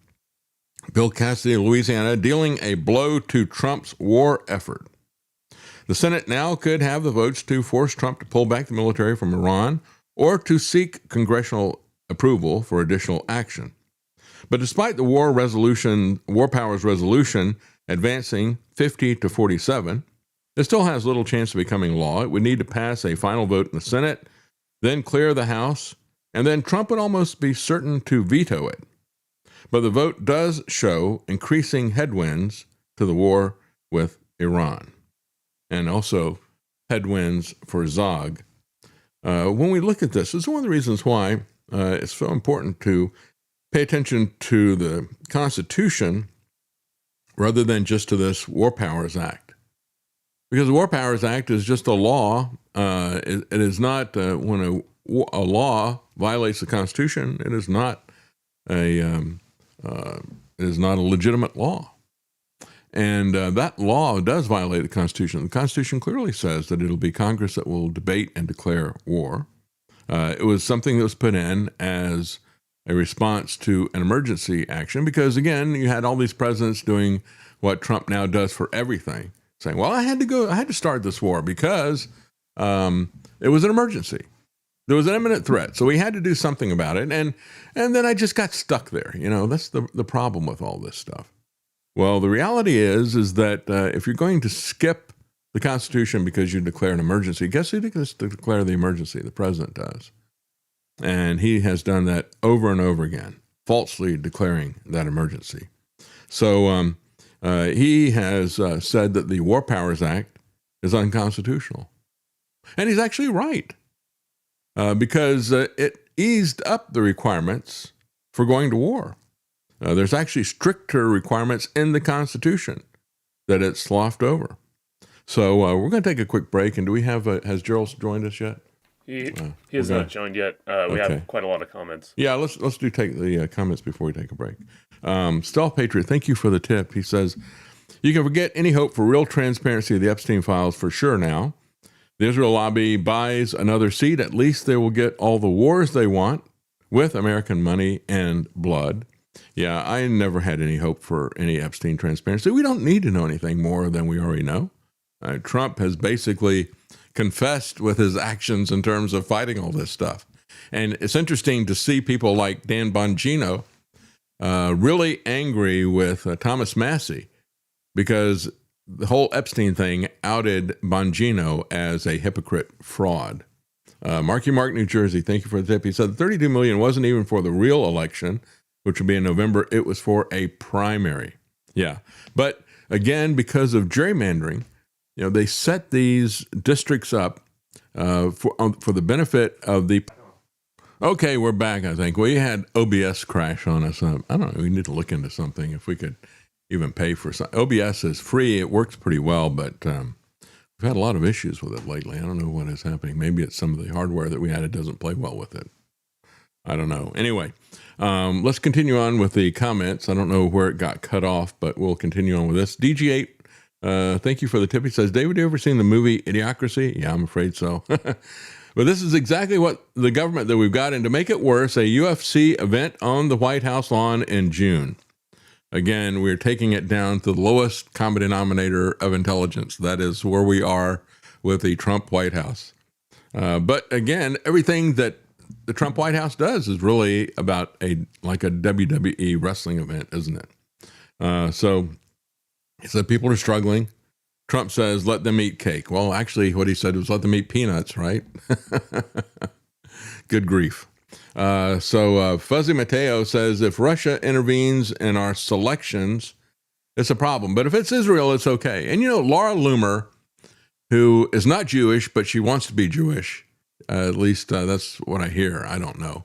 Cassidy of Louisiana, dealing a blow to Trump's war effort. The Senate now could have the votes to force Trump to pull back the military from Iran or to seek congressional approval for additional action. But despite the War Powers Resolution advancing 50 to 47, it still has little chance of becoming law. It would need to pass a final vote in the Senate, then clear the House, and then Trump would almost be certain to veto it. But the vote does show increasing headwinds to the war with Iran, and also headwinds for Zog. When we look at this is one of the reasons why it's so important to pay attention to the Constitution rather than just to this War Powers Act. Because the War Powers Act is just a law. It is not, when a law violates the Constitution, it is not a legitimate law. And that law does violate the Constitution. The Constitution clearly says that it'll be Congress that will debate and declare war. It was something that was put in as a response to an emergency action because, again, you had all these presidents doing what Trump now does for everything, saying, well, I had to start this war because it was an emergency. There was an imminent threat, so we had to do something about it. And then I just got stuck there. That's the problem with all this stuff. Well, the reality is that if you're going to skip the Constitution because you declare an emergency, guess who gets to declare the emergency? The president does. And he has done that over and over again, falsely declaring that emergency. So he has said that the War Powers Act is unconstitutional. And he's actually right, because it eased up the requirements for going to war. There's actually stricter requirements in the Constitution that it sloughed over. So we're going to take a quick break. And do we have, has Gerald joined us yet? He has not joined yet. We have quite a lot of comments. Yeah, let's take the comments before we take a break. Stealth Patriot, thank you for the tip. He says, you can forget any hope for real transparency of the Epstein files for sure now. The Israel lobby buys another seat. At least they will get all the wars they want with American money and blood. Yeah, I never had any hope for any Epstein transparency. We don't need to know anything more than we already know. Trump has basically confessed with his actions in terms of fighting all this stuff. And it's interesting to see people like Dan Bongino really angry with Thomas Massie because the whole Epstein thing outed Bongino as a hypocrite fraud. Marky Mark, New Jersey, thank you for the tip. He said the $32 million wasn't even for the real election, which will be in November. It was for a primary. Yeah. But again, because of gerrymandering, they set these districts up for the benefit of the. Okay, we're back, I think. We had OBS crash on us. I don't know. We need to look into something if we could even pay for something. OBS is free. It works pretty well, but we've had a lot of issues with it lately. I don't know what is happening. Maybe it's some of the hardware that we had. It doesn't play well with it. I don't know. Anyway, let's continue on with the comments. I don't know where it got cut off, but we'll continue on with this. DG8, thank you for the tip. He says, David, you ever seen the movie Idiocracy? Yeah, I'm afraid so. But this is exactly what the government that we've got. And to make it worse, a UFC event on the White House lawn in June. Again, we're taking it down to the lowest common denominator of intelligence. That is where we are with the Trump White House. But again, everything that the Trump White House does is really about like a WWE wrestling event, isn't it? So he said people are struggling. Trump says, let them eat cake. Well, actually, what he said was let them eat peanuts, right? Good grief. So Fuzzy Mateo says, if Russia intervenes in our selections, it's a problem. But if it's Israel, it's okay. And, Laura Loomer, who is not Jewish, but she wants to be Jewish, at least that's what I hear. I don't know.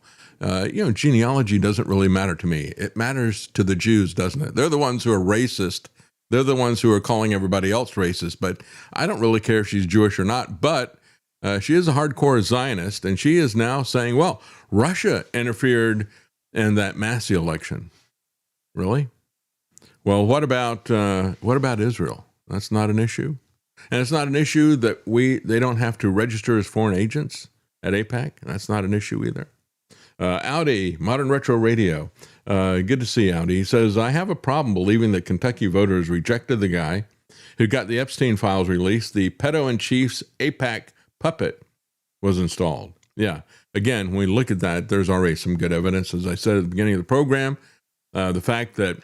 Genealogy doesn't really matter to me. It matters to the Jews, doesn't it? They're the ones who are racist. They're the ones who are calling everybody else racist. But I don't really care if she's Jewish or not. But she is a hardcore Zionist, and she is now saying, well, Russia interfered in that Massey election. Really? Well, what about Israel? That's not an issue. And it's not an issue that they don't have to register as foreign agents at AIPAC. That's not an issue either. Audi, Modern Retro Radio. Good to see Audi. He says, I have a problem believing that Kentucky voters rejected the guy who got the Epstein files released. The pedo-in-chief's AIPAC puppet was installed. Yeah. Again, when we look at that, there's already some good evidence. As I said at the beginning of the program, the fact that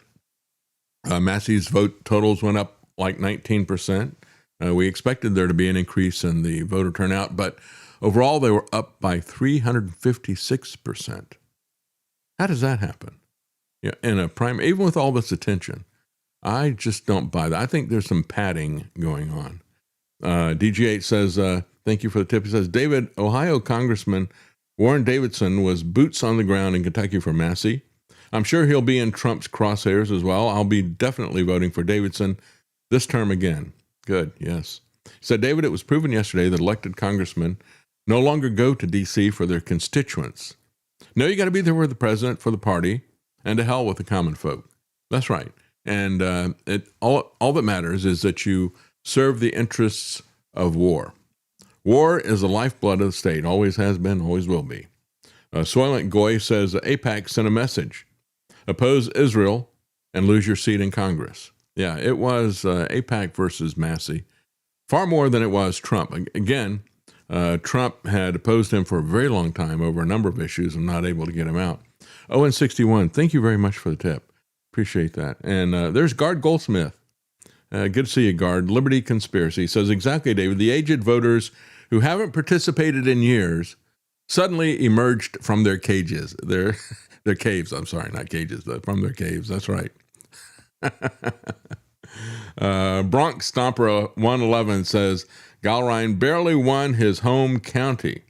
Massey's vote totals went up like 19%. We expected there to be an increase in the voter turnout, but overall they were up by 356%. How does that happen? In a primary, even with all this attention, I just don't buy that. I think there's some padding going on. DG8 says, thank you for the tip. He says, David, Ohio Congressman Warren Davidson was boots on the ground in Kentucky for Massey. I'm sure he'll be in Trump's crosshairs as well. I'll be definitely voting for Davidson this term again. Good, yes. He said, David, it was proven yesterday that elected congressmen no longer go to D.C. for their constituents. No, you got to be there with the president, for the party, and to hell with the common folk. That's right. And all that matters is that you serve the interests of war. War is the lifeblood of the state, always has been, always will be. Soylent Goy says AIPAC sent a message. Oppose Israel and lose your seat in Congress. Yeah, it was AIPAC versus Massey, far more than it was Trump. Again, Trump had opposed him for a very long time over a number of issues and not able to get him out. Owen61, thank you very much for the tip. Appreciate that. And there's Guard Goldsmith. Good to see you, Guard. Liberty Conspiracy says, exactly, David. The aged voters who haven't participated in years suddenly emerged from their cages. Their caves. I'm sorry, not cages, but from their caves. That's right. Bronx Stomper 111 says, Galrein barely won his home county.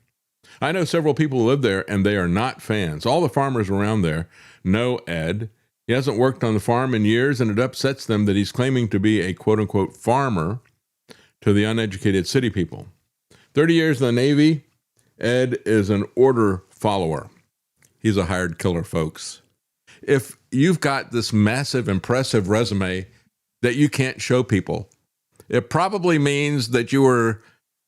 I know several people who live there, and they are not fans. All the farmers around there know Ed. He hasn't worked on the farm in years, and it upsets them that he's claiming to be a quote-unquote farmer to the uneducated city people. 30 years in the Navy, Ed is an order follower. He's a hired killer, folks. If you've got this massive, impressive resume that you can't show people, it probably means that you were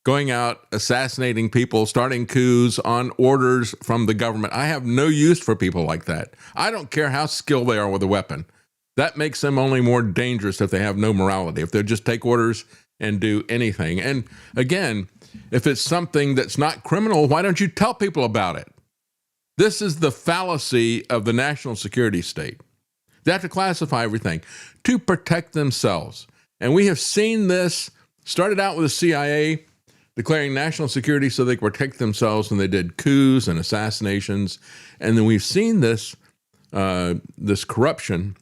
going out assassinating people, starting coups on orders from the government. I have no use for people like that. I don't care how skilled they are with a weapon. That makes them only more dangerous if they have no morality, if they'll just take orders and do anything. And again, if it's something that's not criminal, why don't you tell people about it? This is the fallacy of the national security state. They have to classify everything to protect themselves. And we have seen this, started out with the CIA declaring national security so they could protect themselves, and they did coups and assassinations. And then we've seen this corruption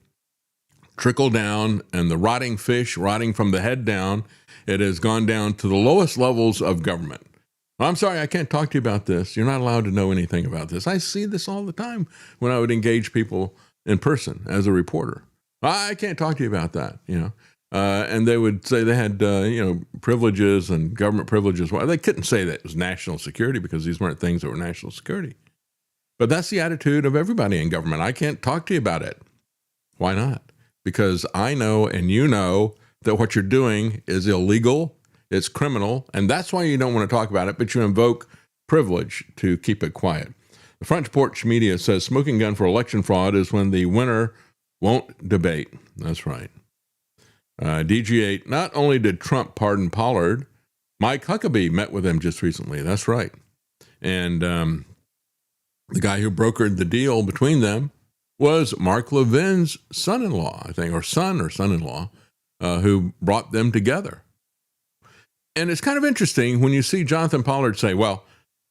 trickle down, and the rotting fish rotting from the head down. It has gone down to the lowest levels of government. I'm sorry, I can't talk to you about this. You're not allowed to know anything about this. I see this all the time when I would engage people in person as a reporter. I can't talk to you about that, and they would say they had, privileges and government privileges. Well, they couldn't say that it was national security because these weren't things that were national security. But that's the attitude of everybody in government. I can't talk to you about it. Why not? Because I know and you know that what you're doing is illegal, it's criminal, and that's why you don't want to talk about it, but you invoke privilege to keep it quiet. The Front Porch Media says smoking gun for election fraud is when the winner won't debate. That's right. DG8, not only did Trump pardon Pollard, Mike Huckabee met with him just recently. That's right. And the guy who brokered the deal between them was Mark Levin's son-in-law, I think, or son-in-law, who brought them together. And it's kind of interesting when you see Jonathan Pollard say, well,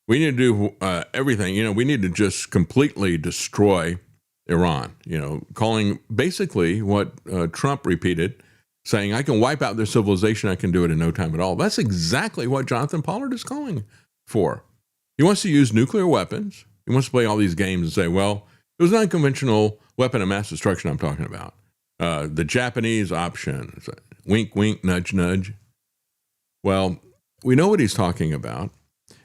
we need to do everything. We need to just completely destroy Iran, calling basically what Trump repeated, saying, I can wipe out their civilization. I can do it in no time at all. That's exactly what Jonathan Pollard is calling for. He wants to use nuclear weapons. He wants to play all these games and say, well, it was an unconventional weapon of mass destruction I'm talking about. The Japanese option, wink, wink, nudge, nudge. Well, we know what he's talking about.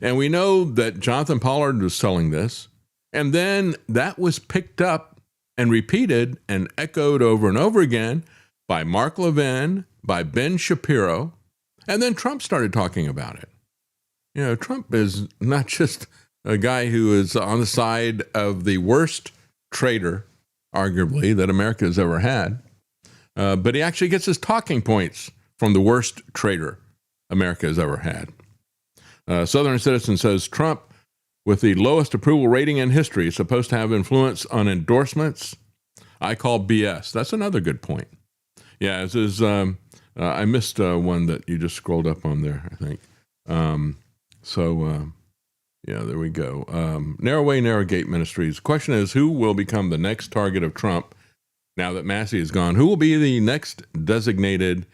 And we know that Jonathan Pollard was selling this. And then that was picked up and repeated and echoed over and over again by Mark Levin, by Ben Shapiro. And then Trump started talking about it. Trump is not just a guy who is on the side of the worst traitor, arguably, that America has ever had. But he actually gets his talking points from the worst traitor America has ever had. Southern Citizen says Trump, with the lowest approval rating in history, is supposed to have influence on endorsements. I call BS. That's another good point. Yeah, this is, I missed one that you just scrolled up on there, I think. Yeah, there we go. Narrow Way, Narrow Gate Ministries. The question is, who will become the next target of Trump now that Massey is gone? Who will be the next designated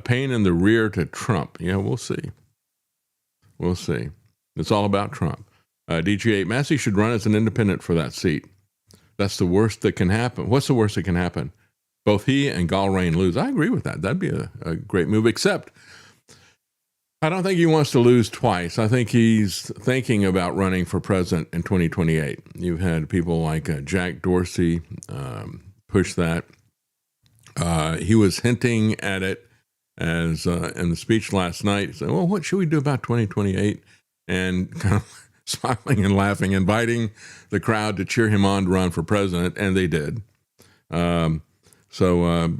pain in the rear to Trump? Yeah, we'll see. We'll see. It's all about Trump. DG8, Massey should run as an independent for that seat. That's the worst that can happen. What's the worst that can happen? Both he and Galrein lose. I agree with that. That'd be a great move, except I don't think he wants to lose twice. I think he's thinking about running for president in 2028. You've had people like Jack Dorsey push that. He was hinting at it as in the speech last night. He said, well, what should we do about 2028? And kind of smiling and laughing, inviting the crowd to cheer him on to run for president, and they did. So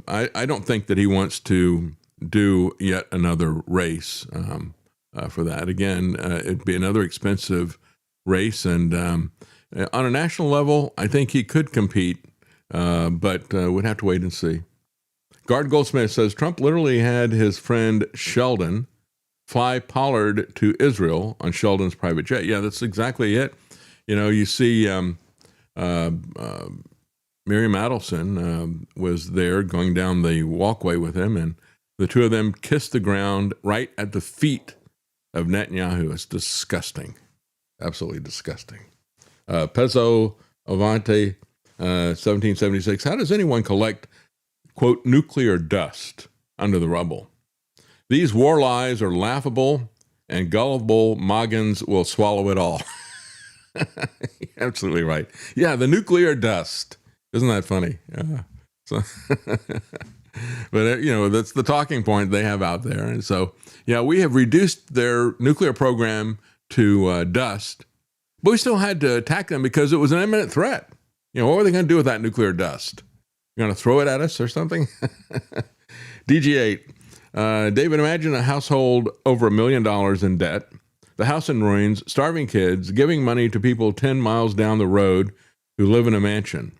I don't think that he wants to do yet another race for that. Again, it'd be another expensive race, and on a national level, I think he could compete, but we'd have to wait and see. Gard Goldsmith says Trump literally had his friend Sheldon fly Pollard to Israel on Sheldon's private jet. Yeah, that's exactly it. You know, you see Miriam Adelson was there going down the walkway with him, and the two of them kissed the ground right at the feet of Netanyahu. It's disgusting. Absolutely disgusting. Pezzo Avante, 1776. How does anyone collect, quote, nuclear dust under the rubble? These war lies are laughable, and gullible Moggins will swallow it all. Absolutely right. Yeah, the nuclear dust. Isn't that funny? So but, you know, that's the talking point they have out there. And so, yeah, we have reduced their nuclear program to dust, but we still had to attack them because it was an imminent threat. You know, what were they going to do with that nuclear dust? You're going to throw it at us or something? DG8. David, imagine a household over $1 million in debt, the house in ruins, starving kids, giving money to people 10 miles down the road who live in a mansion.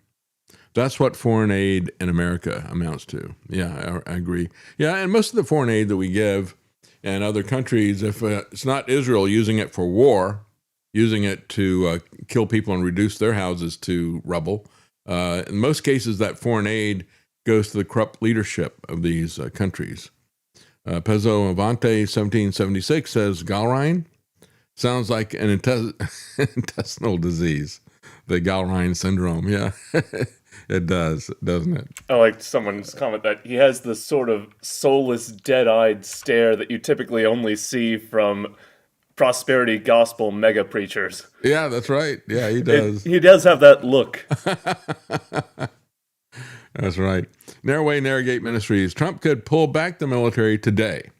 That's what foreign aid in America amounts to. Yeah, I agree. Yeah, and most of the foreign aid that we give in other countries, if it's not Israel using it for war, using it to kill people and reduce their houses to rubble, in most cases that foreign aid goes to the corrupt leadership of these countries. Pezzo Avante 1776 says Gallrein sounds like an intestinal disease, the Gallrein syndrome. Yeah. It does, doesn't it? I like someone's comment that he has the sort of soulless, dead-eyed stare that you typically only see from prosperity gospel mega preachers. Yeah, that's right. Yeah, he does. He does have that look. That's right. Narrowway Narrowgate Ministries. Trump could pull back the military today.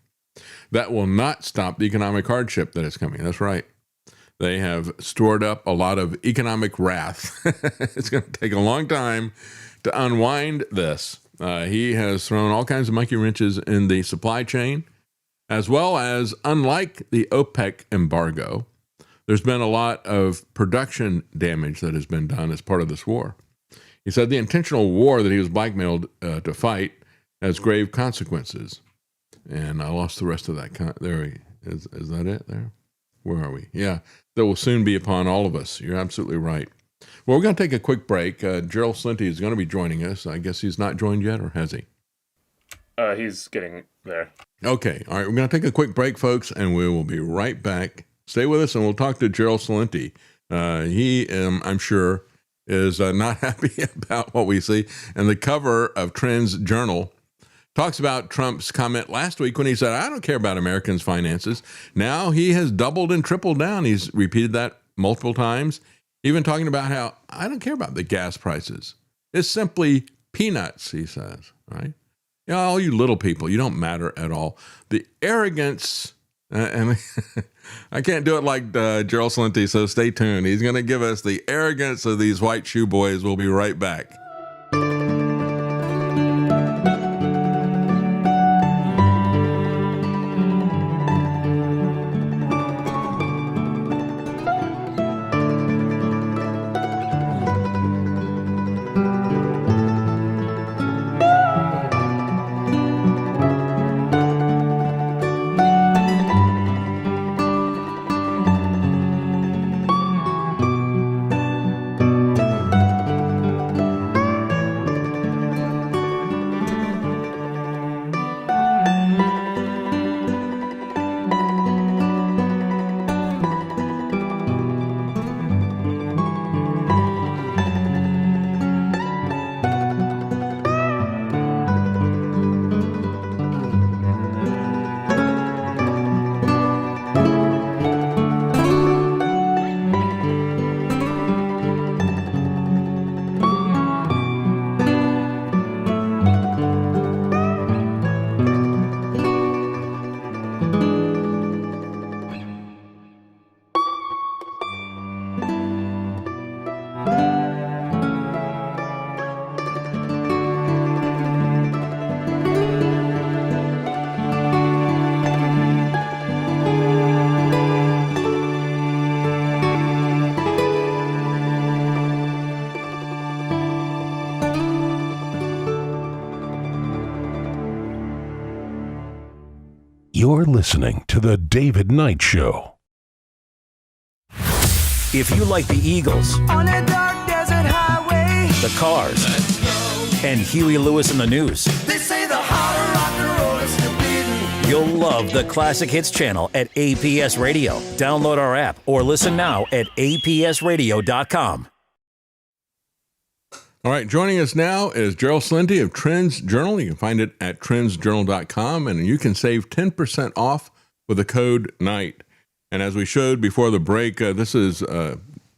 That will not stop the economic hardship that is coming. That's right. They have stored up a lot of economic wrath. It's going to take a long time to unwind this. He has thrown all kinds of monkey wrenches in the supply chain, as well as, unlike the OPEC embargo, there's been a lot of production damage that has been done as part of this war. He said the intentional war that he was blackmailed to fight has grave consequences. And I lost the rest of that. There is that it there? Where are we? Yeah, that will soon be upon all of us. You're absolutely right. Well, we're going to take a quick break. Gerald Slinty is going to be joining us. I guess he's not joined yet, or has he? He's getting there. Okay. All right. We're going to take a quick break, folks, and we will be right back. Stay with us, and we'll talk to Gerald Slinty. He, I'm sure, is not happy about what we see. And the cover of Trends Journal talks about Trump's comment last week when he said, I don't care about Americans' finances. Now he has doubled and tripled down. He's repeated that multiple times, even talking about how I don't care about the gas prices. It's simply peanuts, he says, right? You know, all you little people, you don't matter at all. The arrogance, and I can't do it like Gerald Slinty, so stay tuned. He's going to give us the arrogance of these white shoe boys. We'll be right back. You're listening to The David Knight Show. If you like the Eagles, On a dark desert highway, the Cars, and Huey Lewis in the News, they say the heart of rock and roll is still beating. you'll love the Classic Hits channel at APS Radio. Download our app or listen now at apsradio.com. All right, joining us now is Gerald Celente of Trends Journal. You can find it at trendsjournal.com, and you can save 10% off with the code NIGHT. And as we showed before the break, this is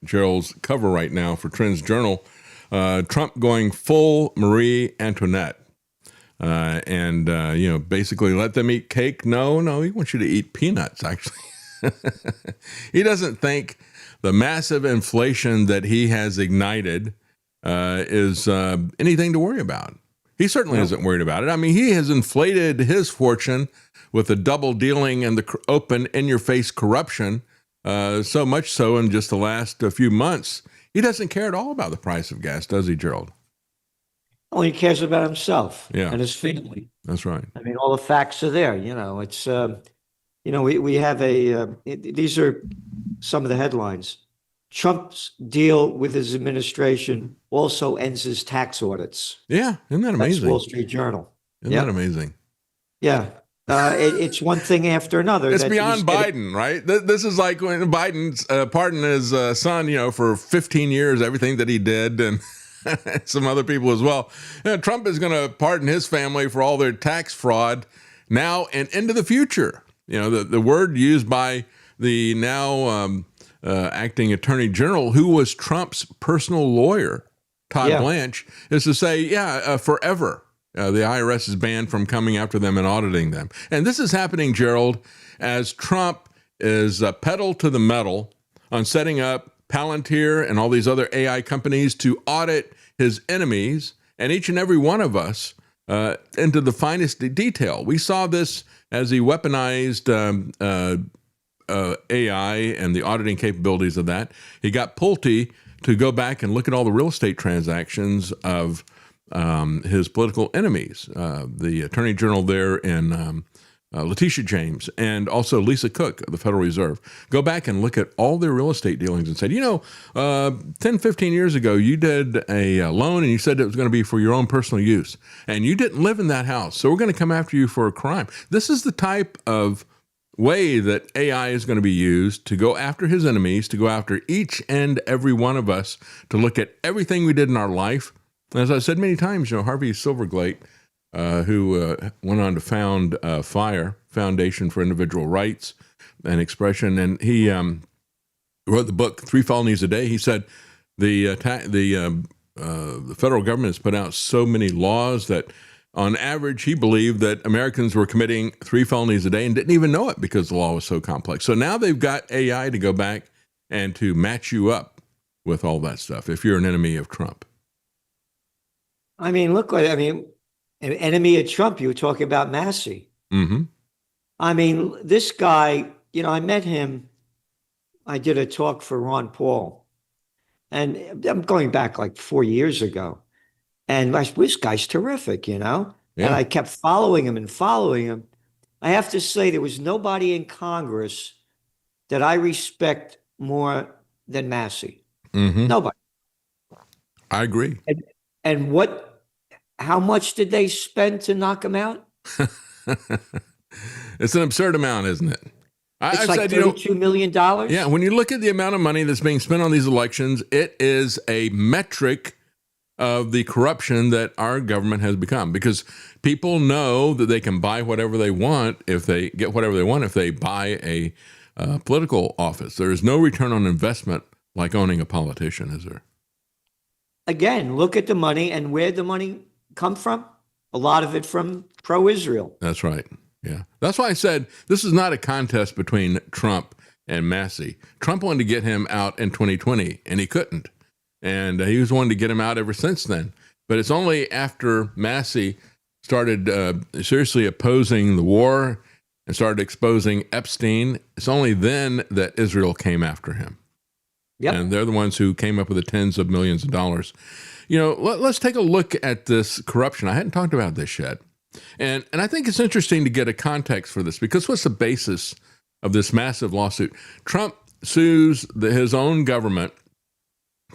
Gerald's cover right now for Trends Journal. Trump going full Marie Antoinette. Basically let them eat cake. No, he wants you to eat peanuts, actually. He doesn't think the massive inflation that he has ignited is anything to worry about. He certainly isn't worried about it. I mean, he has inflated his fortune with the double dealing and the open in-your-face corruption, so much so in just the last few months. He doesn't care at all about the price of gas, does he, Gerald? Well, he cares about himself and his family. That's right. I mean, all the facts are there. It's, we have these are some of the headlines. Trump's deal with his administration also ends his tax audits. Yeah, isn't that amazing? That's Wall Street Journal. Isn't that amazing? Yeah. It's one thing after another. It's beyond Biden, right? This is like when Biden's pardoned his son, for 15 years, everything that he did, and some other people as well. Trump is going to pardon his family for all their tax fraud now and into the future. The word used by the now acting attorney general, who was Trump's personal lawyer, Todd Blanche, is to say, forever. The IRS is banned from coming after them and auditing them. And this is happening, Gerald, as Trump is pedal to the metal on setting up Palantir and all these other AI companies to audit his enemies and each and every one of us into the finest detail. We saw this as he weaponized AI and the auditing capabilities of that. He got Pulte to go back and look at all the real estate transactions of his political enemies, the Attorney General there in Letitia James, and also Lisa Cook of the Federal Reserve. Go back and look at all their real estate dealings and said, 10, 15 years ago, you did a loan and you said it was going to be for your own personal use. And you didn't live in that house. So we're going to come after you for a crime. This is the type of way that AI is going to be used to go after his enemies, to go after each and every one of us, to look at everything we did in our life. As I said many times, Harvey Silverglate, who went on to found FIRE, Foundation for Individual Rights and Expression, and he wrote the book, 3 Felonies a Day. He said the federal government has put out so many laws that on average, he believed that Americans were committing 3 felonies a day and didn't even know it because the law was so complex. So now they've got AI to go back and to match you up with all that stuff if you're an enemy of Trump. I mean, an enemy of Trump, you were talking about Massey. Mm-hmm. I mean, this guy, I met him. I did a talk for Ron Paul. And I'm going back like 4 years ago. And this guy's terrific, Yeah. And I kept following him. I have to say, there was nobody in Congress that I respect more than Massey. Mm-hmm. Nobody. I agree. And how much did they spend to knock him out? It's an absurd amount, isn't it? It's like $32 million. Yeah, when you look at the amount of money that's being spent on these elections, it is a metric of the corruption that our government has become, because people know that they can buy whatever they want if they get whatever they want if they buy a political office. There is no return on investment like owning a politician, is there? Again, look at the money and where the money come from. A lot of it from pro-Israel. That's right. Yeah. That's why I said this is not a contest between Trump and Massey. Trump wanted to get him out in 2020, and he couldn't. And he was wanting to get him out ever since then. But it's only after Massey started seriously opposing the war and started exposing Epstein, it's only then that Israel came after him. Yep. And they're the ones who came up with the tens of millions of dollars. Let's take a look at this corruption. I hadn't talked about this yet. And I think it's interesting to get a context for this, because what's the basis of this massive lawsuit? Trump sues his own government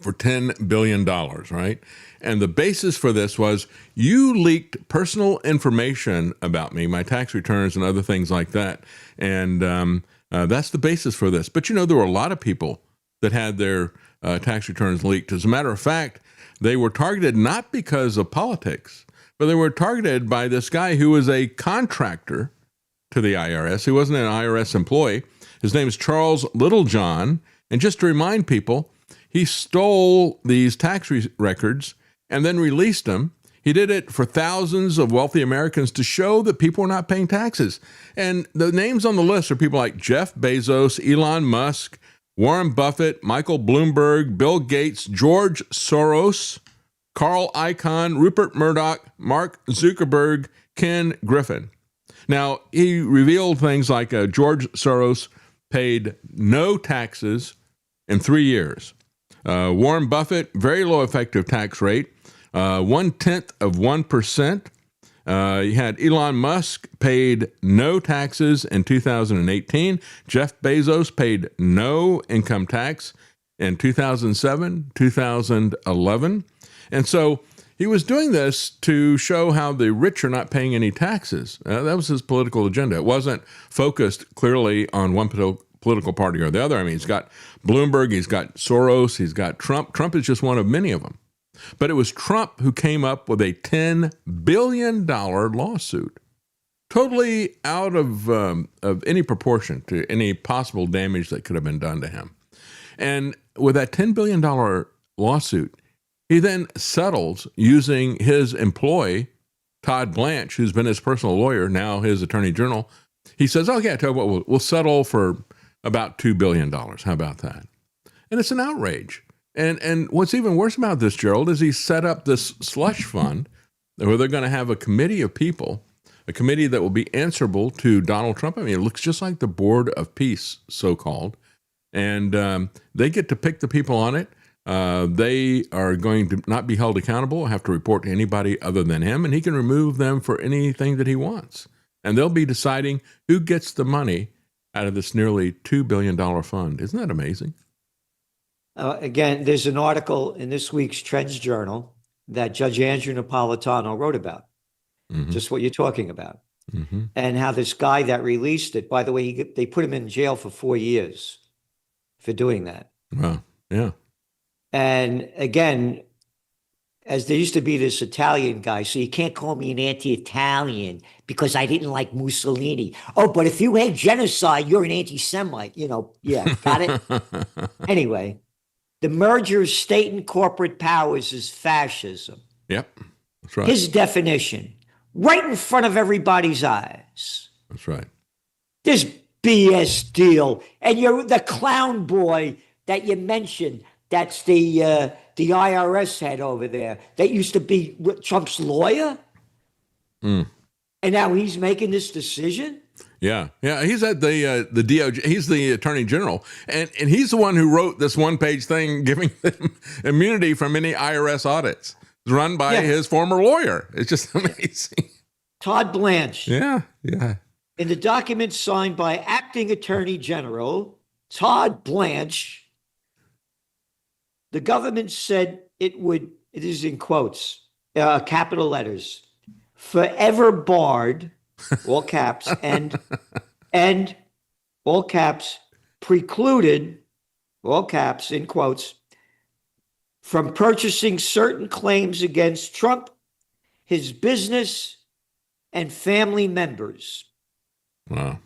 for $10 billion, right? And the basis for this was, you leaked personal information about me, my tax returns and other things like that. And that's the basis for this. But, there were a lot of people that had their tax returns leaked. As a matter of fact, they were targeted not because of politics, but they were targeted by this guy who was a contractor to the IRS. He wasn't an IRS employee. His name is Charles Littlejohn. And just to remind people, he stole these tax records and then released them. He did it for thousands of wealthy Americans to show that people were not paying taxes. And the names on the list are people like Jeff Bezos, Elon Musk, Warren Buffett, Michael Bloomberg, Bill Gates, George Soros, Carl Icahn, Rupert Murdoch, Mark Zuckerberg, Ken Griffin. Now, he revealed things like George Soros paid no taxes in 3 years. Warren Buffett, very low effective tax rate, 0.1%. You had Elon Musk paid no taxes in 2018. Jeff Bezos paid no income tax in 2007, 2011. And so he was doing this to show how the rich are not paying any taxes. That was his political agenda. It wasn't focused clearly on one political party or the other. I mean, he's got Bloomberg, he's got Soros, he's got Trump. Trump is just one of many of them. But it was Trump who came up with a $10 billion lawsuit, totally out of any proportion to any possible damage that could have been done to him. And with that $10 billion lawsuit, he then settles using his employee, Todd Blanche, who's been his personal lawyer, now his attorney general. He says, okay, I tell you what, we'll settle for about $2 billion. How about that? And it's an outrage. And what's even worse about this, Gerald, is he set up this slush fund where they're going to have a committee of people, a committee that will be answerable to Donald Trump. I mean, it looks just like the Board of Peace, so-called. And they get to pick the people on it. They are going to not be held accountable, have to report to anybody other than him, and he can remove them for anything that he wants. And they'll be deciding who gets the money out of this nearly $2 billion fund. Isn't that amazing? Again, there's an article in this week's Trends Journal that Judge Andrew Napolitano wrote about, just what you're talking about, and how this guy that released it, by the way, they put him in jail for 4 years for doing that. Wow, yeah. And again, as there used to be this Italian guy, so you can't call me an anti-Italian because I didn't like Mussolini. Oh, but if you hate genocide, you're an anti-Semite. Yeah, got it? Anyway, the merger of state and corporate powers is fascism. Yep, that's right. His definition, right in front of everybody's eyes. That's right. This BS deal. And you're the clown boy that you mentioned. That's the IRS head over there that used to be Trump's lawyer. And now he's making this decision. Yeah. He's at the DOJ. He's the attorney general, and he's the one who wrote this one-page thing giving them immunity from any IRS audits. It's run by his former lawyer. It's just amazing. Todd Blanche. Yeah. In the document signed by Acting Attorney General Todd Blanche, the government said it is in quotes, capital letters, forever barred, all caps, and all caps, precluded, all caps, in quotes, from purchasing certain claims against Trump, his business, and family members. Wow.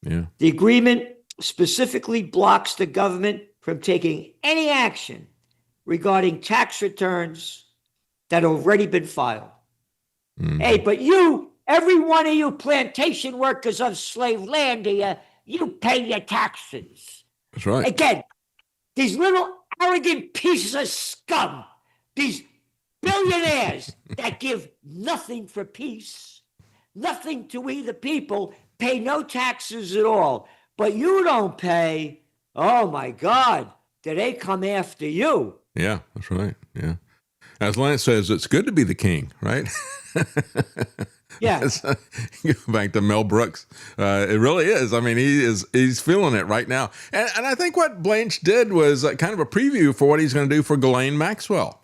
Yeah. The agreement specifically blocks the government from taking any action regarding tax returns that have already been filed. Hey, but every one of you plantation workers of slave land here, you pay your taxes. That's right. Again, these little arrogant pieces of scum, these billionaires that give nothing for peace, nothing to we the people, pay no taxes at all. But you don't pay. Oh my God, do they come after you? Yeah, that's right. Yeah. As Lance says, it's good to be the king, right? Yeah. Go back to Mel Brooks. It really is. I mean, he's feeling it right now. And I think what Blanche did was kind of a preview for what he's going to do for Ghislaine Maxwell.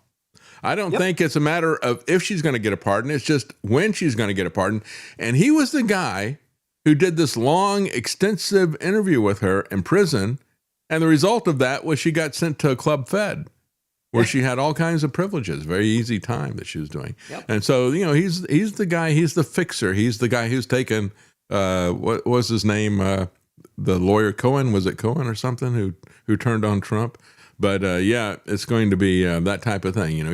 I don't think it's a matter of if she's going to get a pardon. It's just when she's going to get a pardon. And he was the guy who did this long, extensive interview with her in prison. And the result of that was she got sent to a club fed, where she had all kinds of privileges, very easy time that she was doing. Yep. And so, you know, he's the guy, he's the fixer. He's the guy who's taken, what was his name? The lawyer Cohen, was it Cohen or something, who turned on Trump? But yeah, it's going to be that type of thing. You know,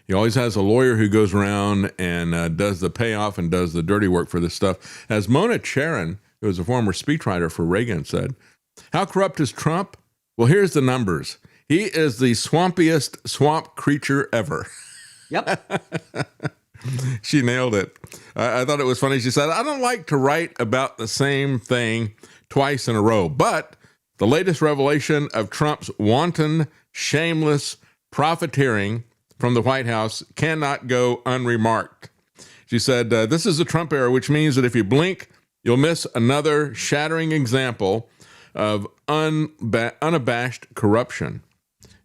he always has a lawyer who goes around and does the payoff and does the dirty work for this stuff. As Mona Charen, who was a former speechwriter for Reagan, said, how corrupt is Trump? Well, here's the numbers. He is the swampiest swamp creature ever. Yep. She nailed it. I thought it was funny. She said, I don't like to write about the same thing twice in a row, but the latest revelation of Trump's wanton, shameless profiteering from the White House cannot go unremarked. She said, this is the Trump era, which means that if you blink, you'll miss another shattering example of unabashed corruption.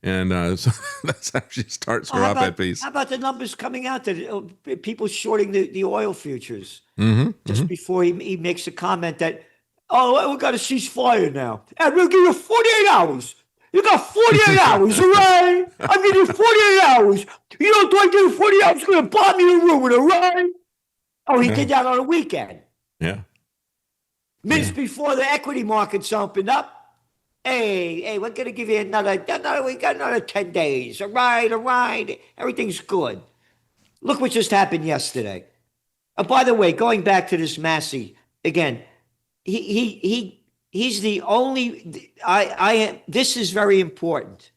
And so that's how she starts her op-ed piece. How about the numbers coming out that people shorting the oil futures Mm-hmm. before he makes a comment that, oh, we got to cease fire now. And we'll give you 48 hours. You got 48 hours, all right? I'm giving you 48 hours. You don't do I give you 48 hours, it's going to bomb you the room, all right? Oh, he did that on a weekend. Yeah. Minutes before the equity markets opened up. Hey, we're going to give you we got another 10 days. All right. Everything's good. Look what just happened yesterday. By the way, going back to this Massey, again, he's the only, this is very important.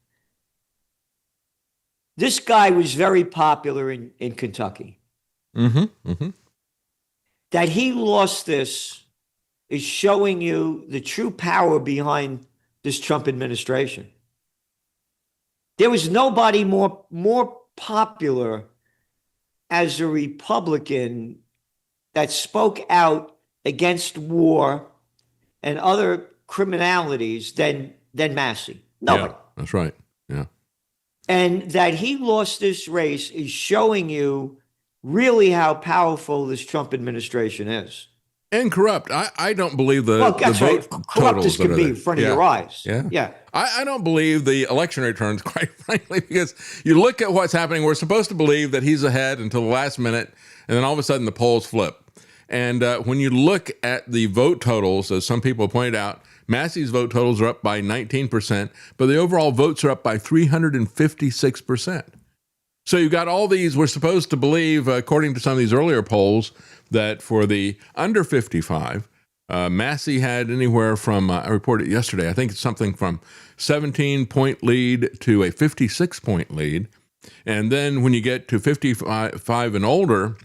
This guy was very popular in Kentucky. Mm-hmm. Mm-hmm. That he lost this is showing you the true power behind this Trump administration. There was nobody more popular as a Republican that spoke out against war and other criminalities than Massey. Nobody. Yeah, that's right. Yeah. And that he lost this race is showing you really how powerful this Trump administration is. And corrupt. I don't believe the that's vote right. Corrupt as can be in front of your eyes. Yeah. I don't believe the election returns, quite frankly, because you look at what's happening. We're supposed to believe that he's ahead until the last minute, and then all of a sudden the polls flip. And when you look at the vote totals, as some people pointed out, Massey's vote totals are up by 19%, but the overall votes are up by 356%. So you've got all these, we're supposed to believe, according to some of these earlier polls, that for the under 55, Massey had anywhere from, I reported yesterday, I think it's something from 17-point lead to a 56-point lead. And then when you get to 55 and older,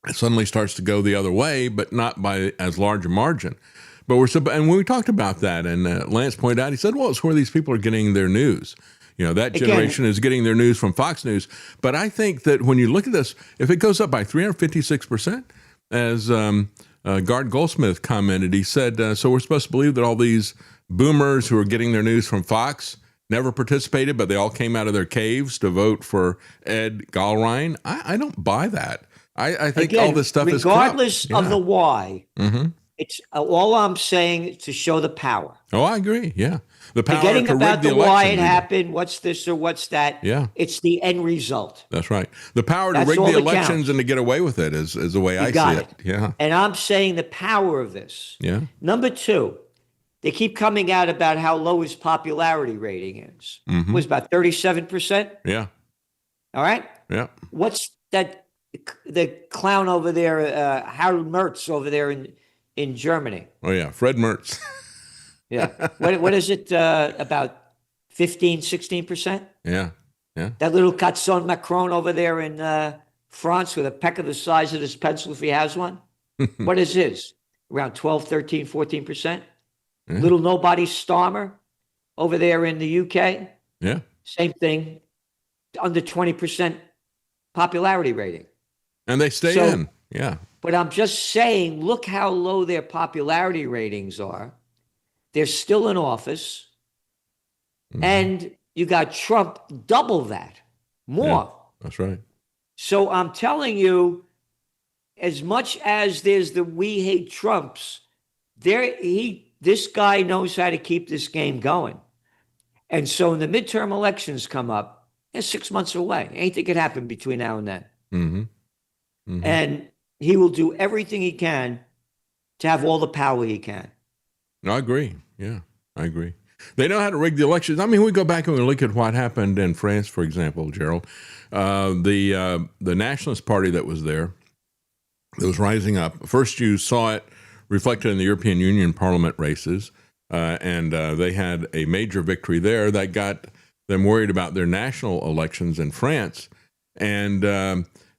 it suddenly starts to go the other way, but not by as large a margin. But and when we talked about that, and Lance pointed out, he said, well, it's where these people are getting their news. You know, that generation is getting their news from Fox News. But I think that when you look at this, if it goes up by 356%, as Gard Goldsmith commented, he said, so we're supposed to believe that all these boomers who are getting their news from Fox never participated, but they all came out of their caves to vote for Ed Gallrein. I don't buy that. I think all this stuff is corrupt. Regardless of the why, it's all I'm saying to show the power. Oh, I agree. Yeah. The power Forgetting to rig about the the election. why it happened, what's this or what's that. Yeah. It's the end result. That's right. The power to That's rig all the that elections counts. and to get away with it is the way I got see it. Yeah. And I'm saying the power of this. Yeah. Number two, they keep coming out about how low his popularity rating is. Mhm. It was about 37%. Yeah. All right. Yeah. What's that? The clown over there, Harold Merz over there in Germany. Oh, yeah. Fred Mertz. Yeah. What is it? About 15, 16%? Yeah. Yeah. That little Catson Macron over there in France with a pecker the size of this pencil if he has one. What is his? Around 12, 13, 14%. Yeah. Little nobody Starmer over there in the UK. Yeah. Same thing. Under 20% popularity rating. And they stay So- in. Yeah. But I'm just saying, look how low their popularity ratings are. They're still in office. And you got Trump double that, more. Yeah, that's right. So I'm telling you, as much as there's the we hate Trumps, this guy knows how to keep this game going. And so when the midterm elections come up, they're 6 months away. Anything could happen between now and then. And he will do everything he can to have all the power he can. No, I agree. Yeah, I agree. They know how to rig the elections. I mean, we go back and we look at what happened in France, for example, Gerald. The Nationalist Party that was there, that was rising up. First, you saw it reflected in the European Union Parliament races, and they had a major victory there that got them worried about their national elections in France, and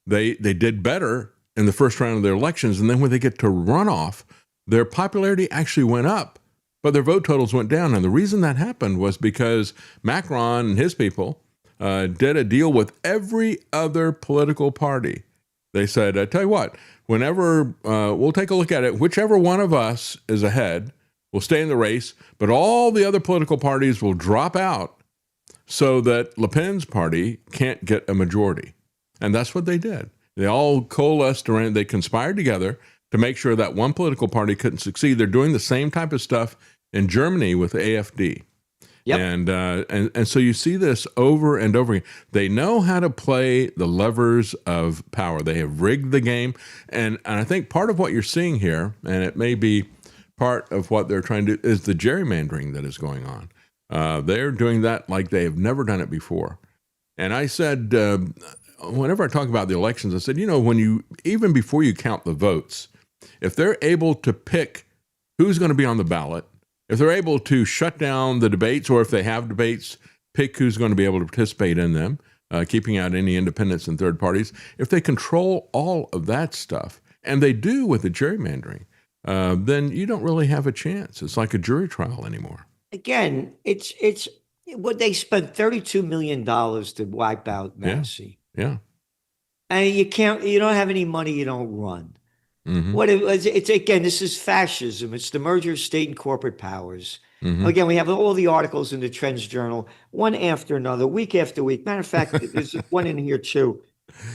they did better in the first round of their elections, and then when they get to runoff, their popularity actually went up, but their vote totals went down. And the reason that happened was because Macron and his people did a deal with every other political party. They said, I tell you what, whenever we'll take a look at it, whichever one of us is ahead will stay in the race, but all the other political parties will drop out so that Le Pen's party can't get a majority. And that's what they did. They all coalesced around, they conspired together to make sure that one political party couldn't succeed. They're doing the same type of stuff in Germany with AfD. Yep. And so you see this over and over again. They know how to play the levers of power. They have rigged the game. And I think part of what you're seeing here, and it may be part of what they're trying to do, is the gerrymandering that is going on. They're doing that like they have never done it before. And I said, whenever I talk about the elections, I said, even before you count the votes, if they're able to pick who's going to be on the ballot, if they're able to shut down the debates, or if they have debates, pick who's going to be able to participate in them, keeping out any independents and third parties, if they control all of that stuff, and they do with the gerrymandering, then you don't really have a chance. It's like a jury trial anymore. Again, it's what they spent $32 million to wipe out Massey. Yeah. And you don't have any money, you don't run. It's again, this is fascism. It's the merger of state and corporate powers. Again, we have all the articles in the Trends Journal, one after another, week after week. Matter of fact, there's one in here too.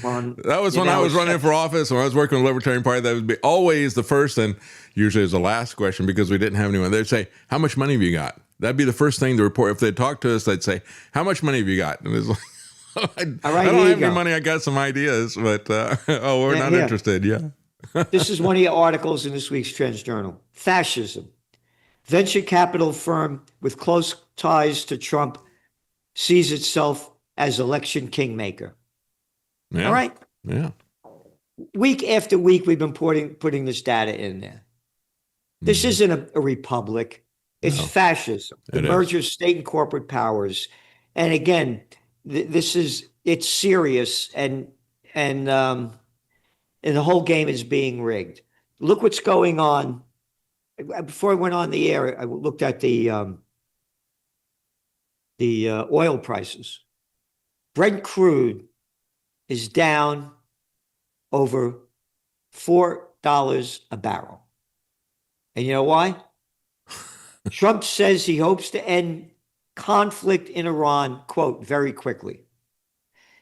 That was when I was running for office, when I was working with the Libertarian Party. That would be always the first and usually is the last question, because we didn't have anyone. They'd say, how much money have you got? That'd be the first thing to report. If they'd talk to us, they'd say, how much money have you got? And it's like, I don't have any money. I got some ideas, but we're not interested. Yeah. This is one of your articles in this week's Trends Journal. Fascism. Venture capital firm with close ties to Trump sees itself as election kingmaker. Yeah. All right? Yeah. Week after week, we've been putting this data in there. This isn't a republic. It's fascism. The merger of state and corporate powers. And again, it's serious, and the whole game is being rigged. Look what's going on. Before I went on the air, I looked at the oil prices. Brent crude is down over $4 a barrel. And you know why? Trump says he hopes to end conflict in Iran, quote, very quickly.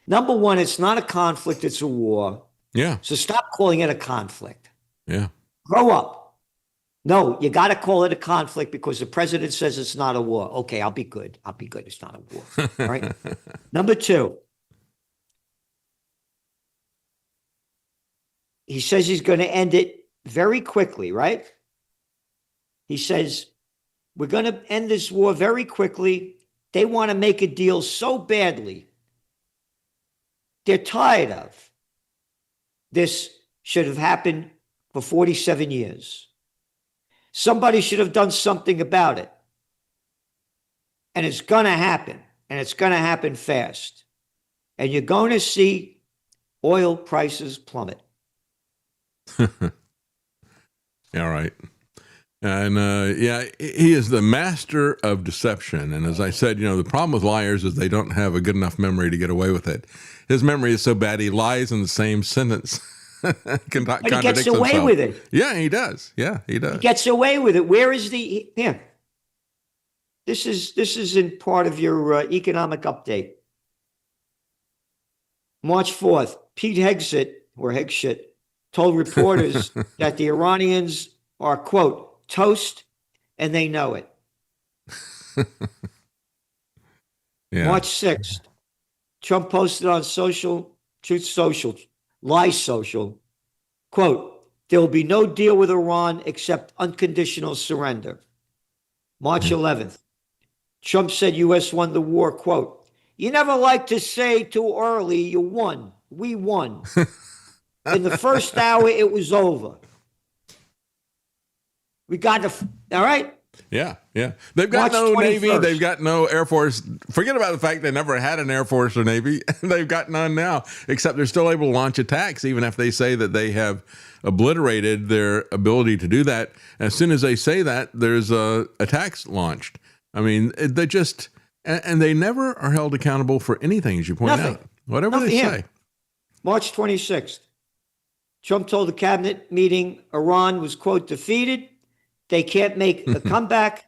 Number one, it's not a conflict, it's a war. Yeah. So stop calling it a conflict. Yeah. Grow up. No, you got to call it a conflict because the president says it's not a war. Okay, I'll be good. It's not a war. All right. Number two, he says he's going to end it very quickly, right? He says, we're going to end this war very quickly. They want to make a deal so badly. They're tired of. This should have happened for 47 years. Somebody should have done something about it. And it's going to happen. And it's going to happen fast. And you're going to see oil prices plummet. All right. And he is the master of deception. And as I said, the problem with liars is they don't have a good enough memory to get away with it. His memory is so bad, he lies in the same sentence Contradicts But he gets away himself. with it. Yeah, he does. Yeah, he does. He gets away with it. Where is the here? This is in part of your economic update. March 4th, Pete Hegseth told reporters that the Iranians are, quote, toast, and they know it. Yeah. March 6th, Trump posted on Truth Social, Lie Social, quote, there will be no deal with Iran except unconditional surrender. March 11th, Trump said U.S. won the war, quote, you never like to say too early you won. We won. In the first hour, it was over. We got all right? Yeah, yeah. They've got March no Navy. 21st. They've got no Air Force. Forget about the fact they never had an Air Force or Navy. They've got none now, except they're still able to launch attacks, even if they say that they have obliterated their ability to do that. As soon as they say that, there's attacks launched. I mean, they just, and they never are held accountable for anything, as you point Nothing. out. Whatever they say. March 26th, Trump told the cabinet meeting Iran was, quote, defeated. They can't make a comeback.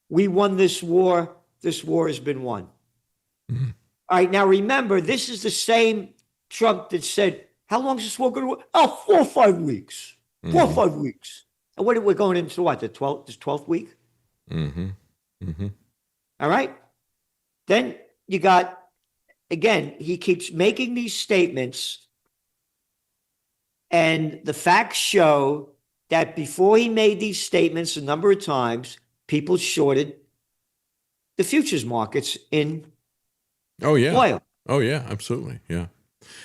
We won this war. This war has been won. Mm-hmm. All right, now remember, this is the same Trump that said, how long is this war going to work? Oh, 4 or 5 weeks. 4 or 5 weeks. And what, we're going into what, this 12th week? Mm-hmm. Mm-hmm. All right? Then you got, again, he keeps making these statements, and the facts show that before he made these statements a number of times, people shorted the futures markets in oil. Oh, yeah, absolutely. Yeah.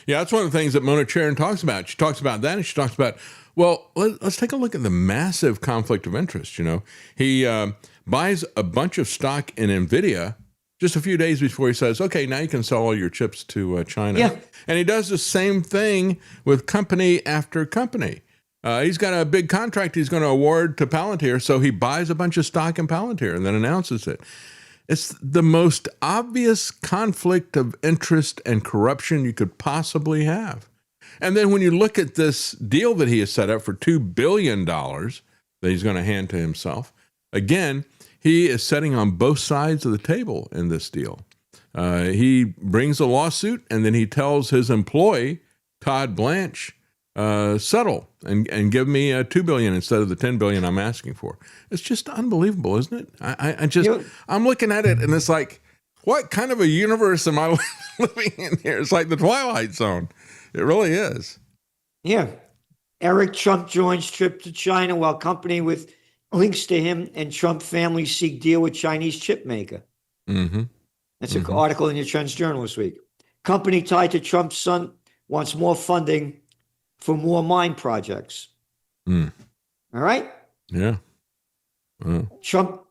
Yeah, that's one of the things that Mona Charen talks about. She talks about that, and she talks about, well, let's take a look at the massive conflict of interest. You know, he buys a bunch of stock in NVIDIA just a few days before he says, okay, now you can sell all your chips to China. Yeah. And he does the same thing with company after company. He's got a big contract he's going to award to Palantir, so he buys a bunch of stock in Palantir and then announces it. It's the most obvious conflict of interest and corruption you could possibly have. And then when you look at this deal that he has set up for $2 billion that he's going to hand to himself, again, he is sitting on both sides of the table in this deal. He brings a lawsuit, and then he tells his employee, Todd Blanche, settle and give me $2 billion instead of the $10 billion I'm asking for. It's just unbelievable, isn't it? I'm looking at it and it's like, what kind of a universe am I living in here? It's like the Twilight Zone. It really is. Yeah. Eric Trump joins trip to China while company with links to him and Trump family seek deal with Chinese chip maker. Mm-hmm. That's an article in your Trends Journal this week. Company tied to Trump's son wants more funding for more mine projects. Mm. All right? Yeah. Trump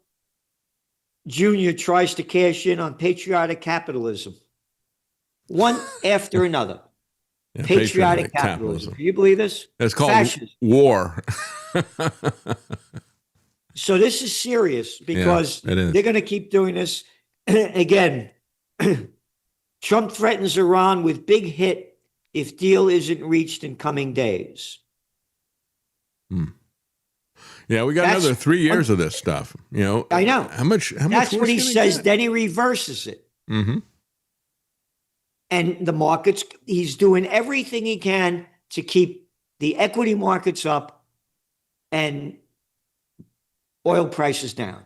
Jr. tries to cash in on patriotic capitalism. One after another. Yeah, patriotic capitalism. Can you believe this? It's called Fascism. war. So this is serious because it is. they're going to keep doing this. Again, Trump threatens Iran with big hit if deal isn't reached in coming days. Yeah, we got another 3 years of this stuff. You know, I know. How much? That's what he worse can it says. get? Then he reverses it. Mm-hmm. And the markets, he's doing everything he can to keep the equity markets up and oil prices down.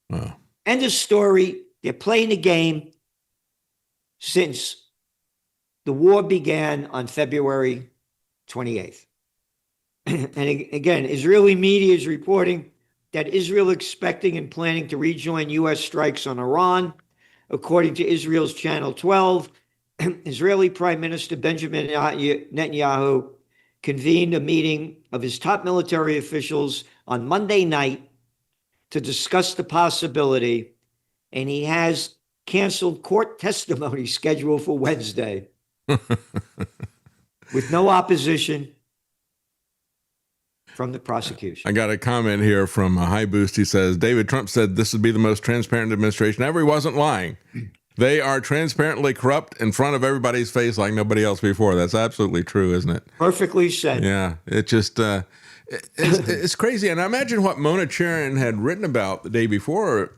Wow. End of story. They're playing the game since the war began on February 28th. And again, Israeli media is reporting that Israel expecting and planning to rejoin U.S. strikes on Iran. According to Israel's Channel 12, Israeli Prime Minister Benjamin Netanyahu convened a meeting of his top military officials on Monday night to discuss the possibility, and he has canceled court testimony scheduled for Wednesday with no opposition from the prosecution. I got a comment here from High Boost. He says, David Trump said this would be the most transparent administration ever. He wasn't lying. They are transparently corrupt in front of everybody's face like nobody else before. That's absolutely true, isn't it? Perfectly said. Yeah, it just it's crazy. And I imagine what Mona Charen had written about the day before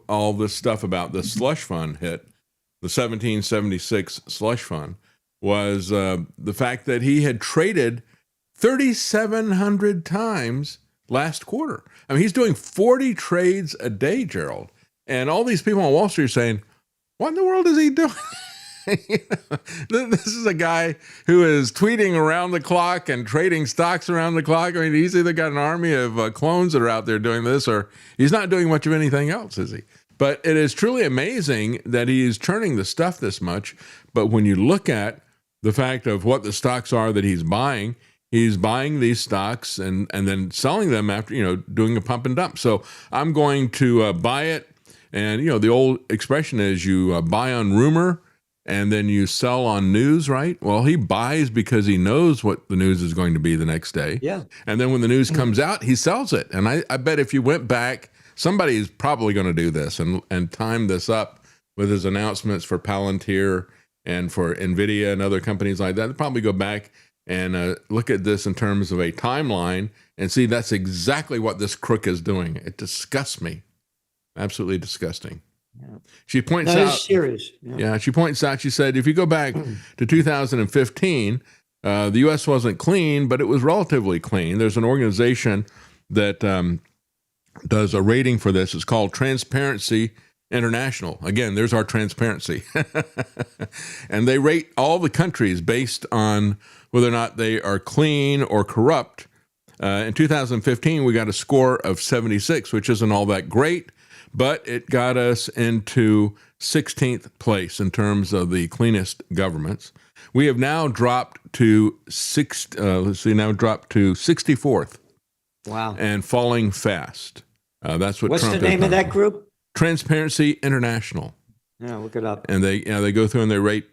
all this stuff about the slush fund hit, the 1776 slush fund, was the fact that he had traded 3,700 times last quarter. I mean, he's doing 40 trades a day, Gerald. And all these people on Wall Street are saying, what in the world is he doing? This is a guy who is tweeting around the clock and trading stocks around the clock. I mean, he's either got an army of clones that are out there doing this, or he's not doing much of anything else, is he? But it is truly amazing that he is churning the stuff this much. But when you look at the fact of what the stocks are that he's buying these stocks and then selling them after, doing a pump and dump. So I'm going to buy it. And, the old expression is you buy on rumor and then you sell on news, right? Well, he buys because he knows what the news is going to be the next day. Yeah. And then when the news comes out, he sells it. And I bet if you went back, somebody is probably going to do this and time this up with his announcements for Palantir and for NVIDIA and other companies like that. They'll probably go back and look at this in terms of a timeline and see that's exactly what this crook is doing. It disgusts me. Absolutely disgusting. Yeah. She points That out. is serious. Yeah, she points out, she said, if you go back to 2015, the U.S. wasn't clean, but it was relatively clean. There's an organization that does a rating for this. It's called Transparency International. Again, there's our transparency. And they rate all the countries based on whether or not they are clean or corrupt. In 2015, we got a score of 76, which isn't all that great, but it got us into 16th place in terms of the cleanest governments. We have now dropped to 64th. Wow. And falling fast. That's what What's Trump the name of that group? Transparency International. Yeah, look it up. And they go through and they rate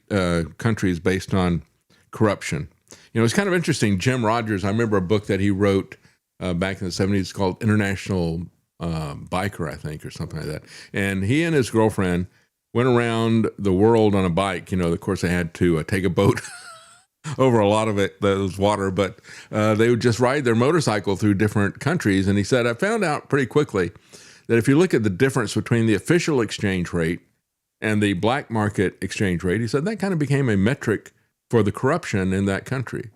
countries based on corruption. It's kind of interesting. Jim Rogers, I remember a book that he wrote back in the 70s called International Biker, I think, or something like that. And he and his girlfriend went around the world on a bike. Of course, they had to take a boat over a lot of it that was water, but they would just ride their motorcycle through different countries. And he said, I found out pretty quickly that if you look at the difference between the official exchange rate and the black market exchange rate, he said that kind of became a metric for the corruption in that country,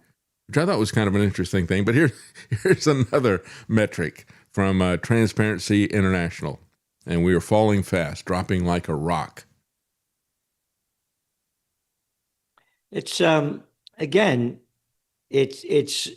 which I thought was kind of an interesting thing. But here's another metric from Transparency International. And we are falling fast, dropping like a rock. It's again, it's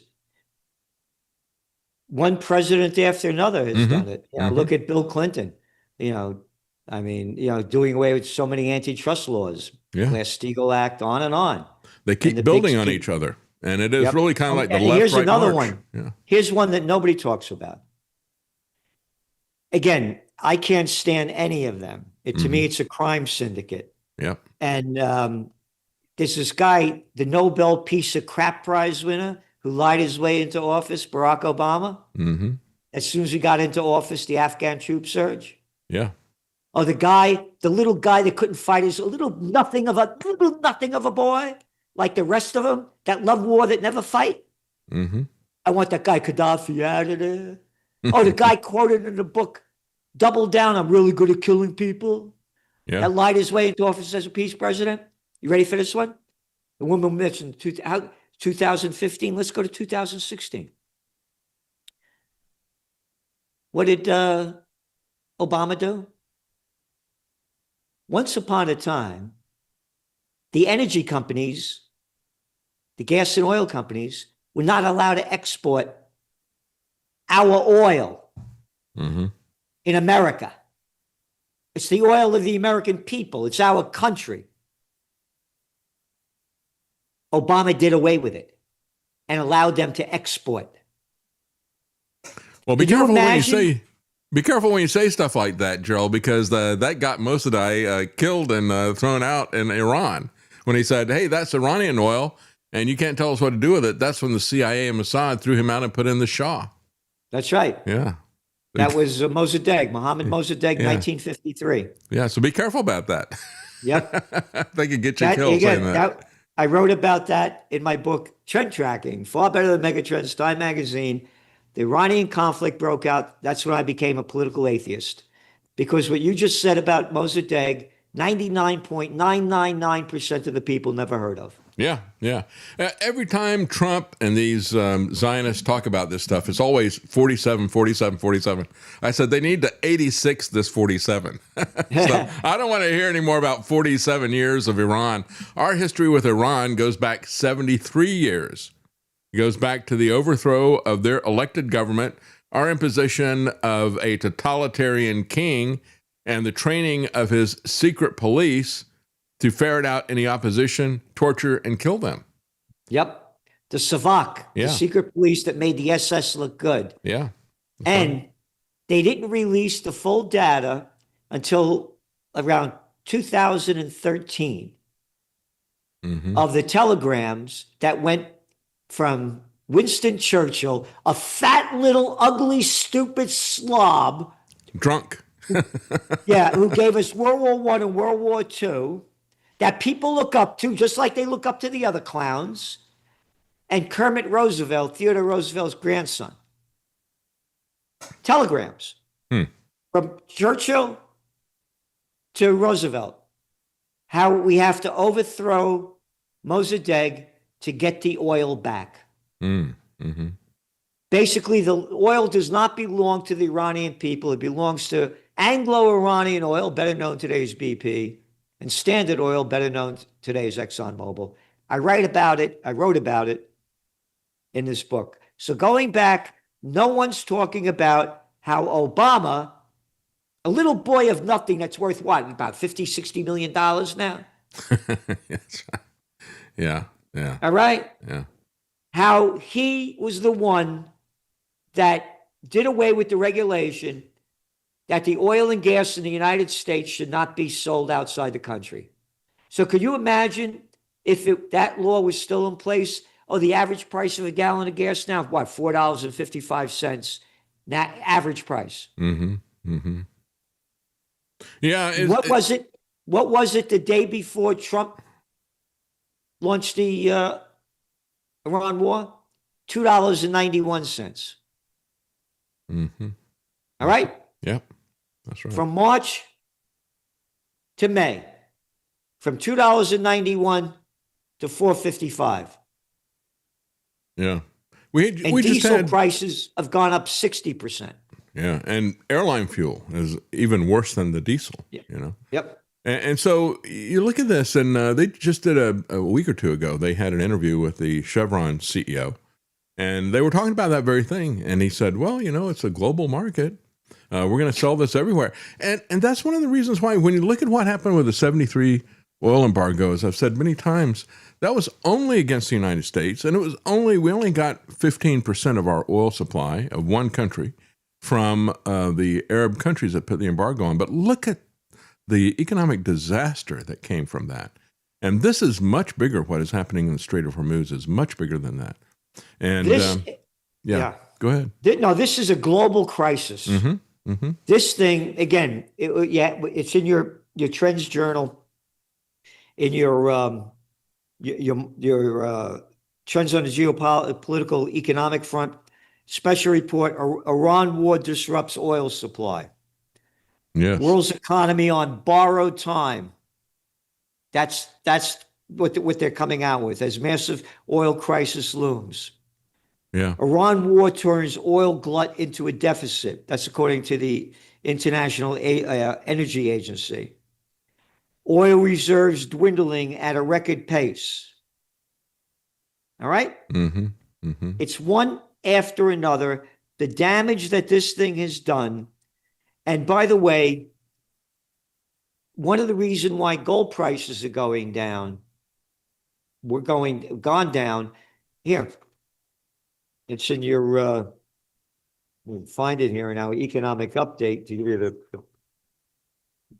one president after another has done it. Look at Bill Clinton. Doing away with so many antitrust laws, Glass-Steagall Act, on and on. They keep building on each other, and it is really kind of like the left-right Here's another march. one. Yeah. Here's one that nobody talks about. Again, I can't stand any of them. To me, it's a crime syndicate. Yep. And there's this guy, the Nobel Peace of Crap Prize winner, who lied his way into office, Barack Obama. Mm-hmm. As soon as he got into office, the Afghan troop surge. Yeah. Oh, the little guy that couldn't fight is a little nothing of a boy, like the rest of them that love war that never fight. Mm-hmm. I want that guy Gaddafi out of there. Oh, the guy quoted in the book, double down, I'm really good at killing people. Yeah. That lied his way into office as a peace president. You ready for this one? The woman mentioned 2015. Let's go to 2016. What did Obama do? Once upon a time, the energy companies, the gas and oil companies, were not allowed to export our oil in America. It's the oil of the American people. It's our country. Obama did away with it and allowed them to export. Well, be careful when you say stuff like that, Gerald, because that got Mossadegh killed and thrown out in Iran when he said, "Hey, that's Iranian oil, and you can't tell us what to do with it." That's when the CIA and Mossad threw him out and put in the Shah. That's right. Yeah. That was Mohammad Mossadegh, 1953. Yeah, so be careful about that. Yep. They could get you killed saying that. I wrote about that in my book, Trend Tracking, far better than Megatrends, Time Magazine. The Iranian conflict broke out. That's when I became a political atheist. Because what you just said about Mossadegh, 99.999% of the people never heard of. Yeah, yeah. Every time Trump and these Zionists talk about this stuff, it's always 47, 47, 47. I said they need to 86 this 47. So I don't want to hear any more about 47 years of Iran. Our history with Iran goes back 73 years. It goes back to the overthrow of their elected government, our imposition of a totalitarian king, and the training of his secret police to ferret out any opposition, torture, and kill them. Yep. The Savak, the secret police that made the SS look good. Yeah. And they didn't release the full data until around 2013 of the telegrams that went from Winston Churchill, a fat little ugly stupid slob. Drunk. Who gave us World War I and World War II, that people look up to, just like they look up to the other clowns, and Kermit Roosevelt, Theodore Roosevelt's grandson. Telegrams from Churchill to Roosevelt, how we have to overthrow Mossadegh to get the oil back. Basically, the oil does not belong to the Iranian people. It belongs to Anglo-Iranian Oil, better known today as BP, and Standard Oil, better known today as ExxonMobil. I wrote about it in this book. So going back, no one's talking about how Obama, a little boy of nothing that's worth what, about $50, $60 million now? That's right. Yeah, yeah. All right? Yeah. How he was the one that did away with the regulation that the oil and gas in the United States should not be sold outside the country. So could you imagine if that law was still in place? Oh, the average price of a gallon of gas now, what, $4.55? Average price. Yeah. What was it? What was it the day before Trump launched the Iran war? $2.91. All right? Yep. That's right. From March to May, from $2.91 to $4.55. Yeah. We just diesel had prices have gone up 60%. Yeah, and airline fuel is even worse than the diesel. Yep. You know. Yep. And so you look at this, and they just did a week or two ago. They had an interview with the Chevron CEO, and they were talking about that very thing. And he said, "Well, you know, it's a global market. We're going to sell this everywhere." And that's one of the reasons why, when you look at what happened with the 73 oil embargo, as I've said many times, that was only against the United States, and we only got 15% of our oil supply of one country from the Arab countries that put the embargo on. But look at the economic disaster that came from that. And this is much bigger. What is happening in the Strait of Hormuz is much bigger than that. And go ahead. This is a global crisis. This thing, again, it's in your Trends Journal, in your Trends on the Geopolitical Economic Front special report. Iran war disrupts oil supply. Yes. World's economy on borrowed time. That's what they're coming out with as massive oil crisis looms. Yeah. Iran war turns oil glut into a deficit. That's according to the International Energy Agency. Oil reserves dwindling at a record pace. All right? It's one after another. The damage that this thing has done. And by the way, one of the reasons why gold prices are going down, gone down. Here, it's in your, we'll find it here in our economic update to give you the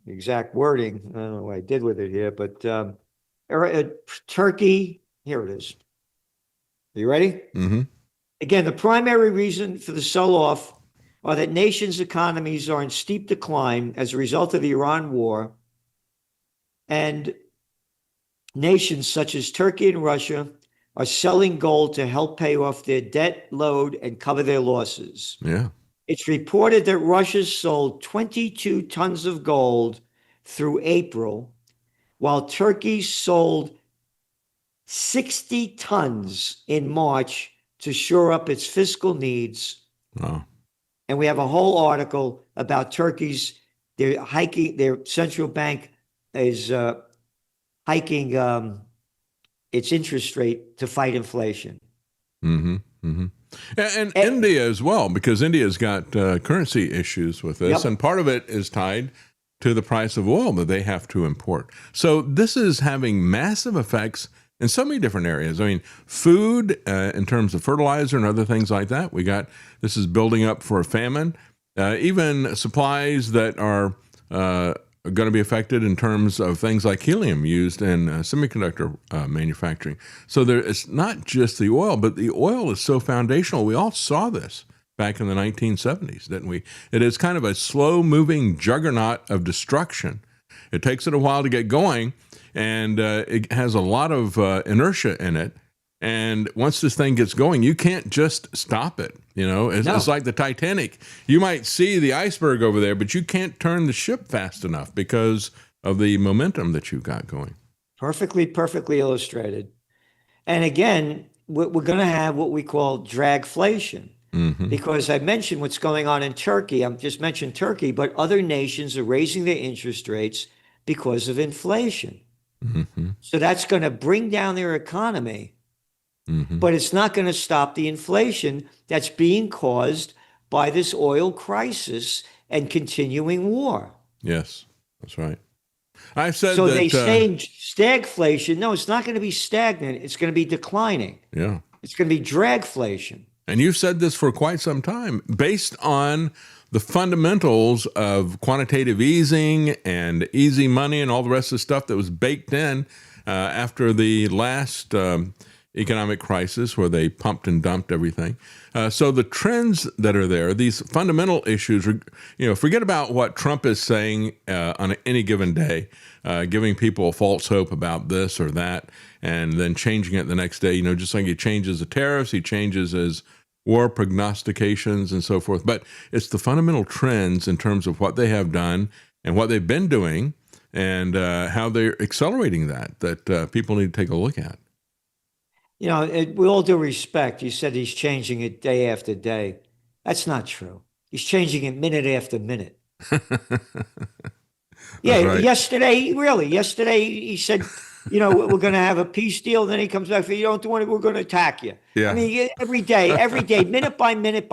exact wording. I don't know what I did with it here, but Turkey, here it is. Are you ready? Again, the primary reason for the sell-off are that nations' economies are in steep decline as a result of the Iran war, And nations such as Turkey and Russia are selling gold to help pay off their debt load and cover their losses. Yeah. It's reported that Russia sold 22 tons of gold through April, while Turkey sold 60 tons in March to shore up its fiscal needs. Wow. And we have a whole article about they're hiking, their central bank is hiking its interest rate to fight inflation. Mm-hmm. Mm-hmm. And India as well, because India's got currency issues with this, and part of it is tied to the price of oil that they have to import. So this is having massive effects in so many different areas. I mean, food, in terms of fertilizer and other things like that. This is building up for a famine. Even supplies that are going to be affected in terms of things like helium used in semiconductor manufacturing. So it's not just the oil, but the oil is so foundational. We all saw this back in the 1970s, didn't we? It is kind of a slow-moving juggernaut of destruction. It takes it a while to get going, and it has a lot of inertia in it. And once this thing gets going, you can't just stop it. It's like the Titanic. You might see the iceberg over there, but you can't turn the ship fast enough because of the momentum that you've got going. Perfectly illustrated. And again, we're going to have what we call dragflation. Mm-hmm. Because I mentioned what's going on in Turkey. I just mentioned Turkey, but other nations are raising their interest rates because of inflation. Mm-hmm. So that's going to bring down their economy. Mm-hmm. But it's not going to stop the inflation that's being caused by this oil crisis and continuing war. Yes, that's right. I said so that, they say stagflation. No, it's not going to be stagnant. It's going to be declining. Yeah. It's going to be dragflation. And you've said this for quite some time, based on the fundamentals of quantitative easing and easy money and all the rest of the stuff that was baked in after the last economic crisis where they pumped and dumped everything. So the trends that are there, these fundamental issues, forget about what Trump is saying on any given day, giving people false hope about this or that, and then changing it the next day. Just like he changes the tariffs, he changes his war prognostications and so forth. But it's the fundamental trends in terms of what they have done and what they've been doing and how they're accelerating that people need to take a look at. With all due respect, you said he's changing it day after day. That's not true. He's changing it minute after minute. Yeah, right. Yesterday he said, we're going to have a peace deal. Then he comes back, you don't want it, we're going to attack you. Yeah. I mean, every day, minute by minute,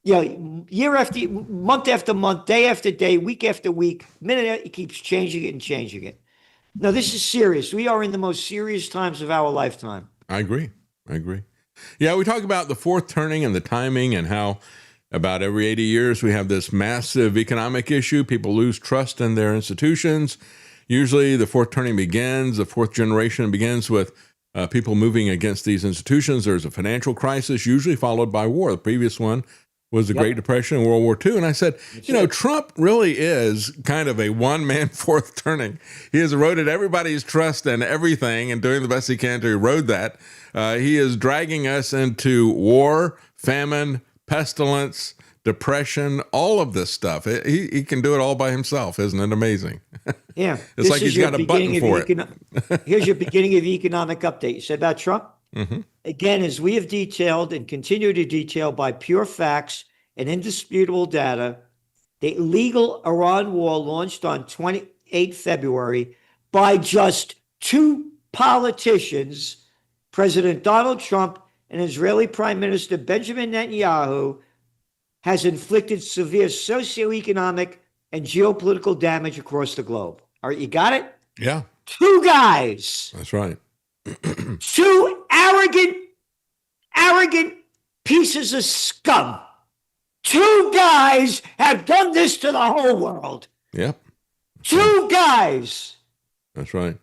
year after month after month, day after day, week after week, he keeps changing it and changing it. No, this is serious. We are in the most serious times of our lifetime. I agree. Yeah, we talk about the fourth turning and the timing and how about every 80 years we have this massive economic issue. People lose trust in their institutions. Usually the fourth turning begins, the fourth generation begins with people moving against these institutions. There's a financial crisis, usually followed by war. The previous one was the Great Depression and World War II. And I said, Trump really is kind of a one-man fourth turning. He has eroded everybody's trust in everything and doing the best he can to erode that. He is dragging us into war, famine, pestilence, depression, all of this stuff. He can do it all by himself. Isn't it amazing? Yeah. It's like he's got a button for it. Here's your beginning of the economic update. You said about Trump? Mm-hmm. Again, as we have detailed and continue to detail by pure facts and indisputable data, the illegal Iran war launched on 28 February by just two politicians, President Donald Trump and Israeli Prime Minister Benjamin Netanyahu, has inflicted severe socioeconomic and geopolitical damage across the globe. All right, you got it? Yeah. Two guys. That's right. Two arrogant pieces of scum. Two guys have done this to the whole world. Yep. Two guys. That's right.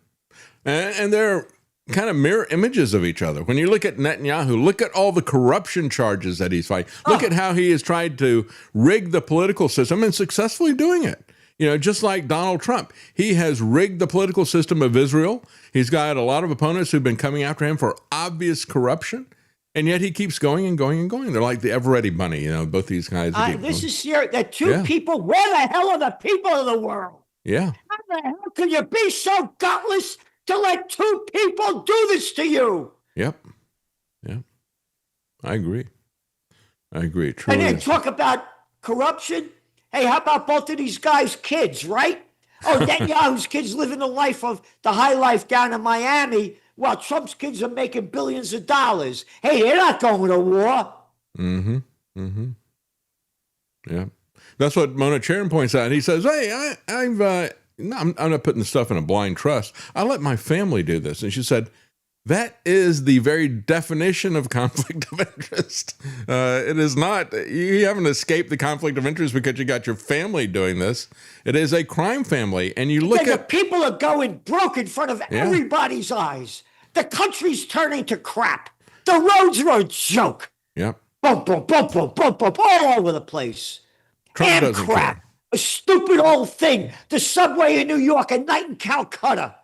And they're kind of mirror images of each other. When you look at Netanyahu, look at all the corruption charges that he's fighting. Look at how he has tried to rig the political system and successfully doing it. just like Donald Trump, he has rigged the political system of Israel. He's got a lot of opponents who've been coming after him for obvious corruption, and yet he keeps going and going and going. They're like the Ever Ready Bunny, both these guys. This is serious. The two people, where the hell are the people of the world? Yeah. How the hell can you be so gutless to let two people do this to you? Yep. I agree. Truly. And then talk about corruption. Hey, how about both of these guys' kids, right? Oh, Netanyahu's kids living the life of the high life down in Miami, while Trump's kids are making billions of dollars. Hey, they're not going to war. Yeah. That's what Mona Charen points out. He says, hey, I'm not putting the stuff in a blind trust. I let my family do this. And she said, that is the very definition of conflict of interest. It is not, you haven't escaped the conflict of interest because you got your family doing this. It is a crime family. And you look at... The people are going broke in front of everybody's eyes. The country's turning to crap. The roads are a joke. Yep. Boom, boom, boom, boom, boom, boom, all over the place. Trump and doesn't crap. care. A stupid old thing. The subway in New York, a night in Calcutta.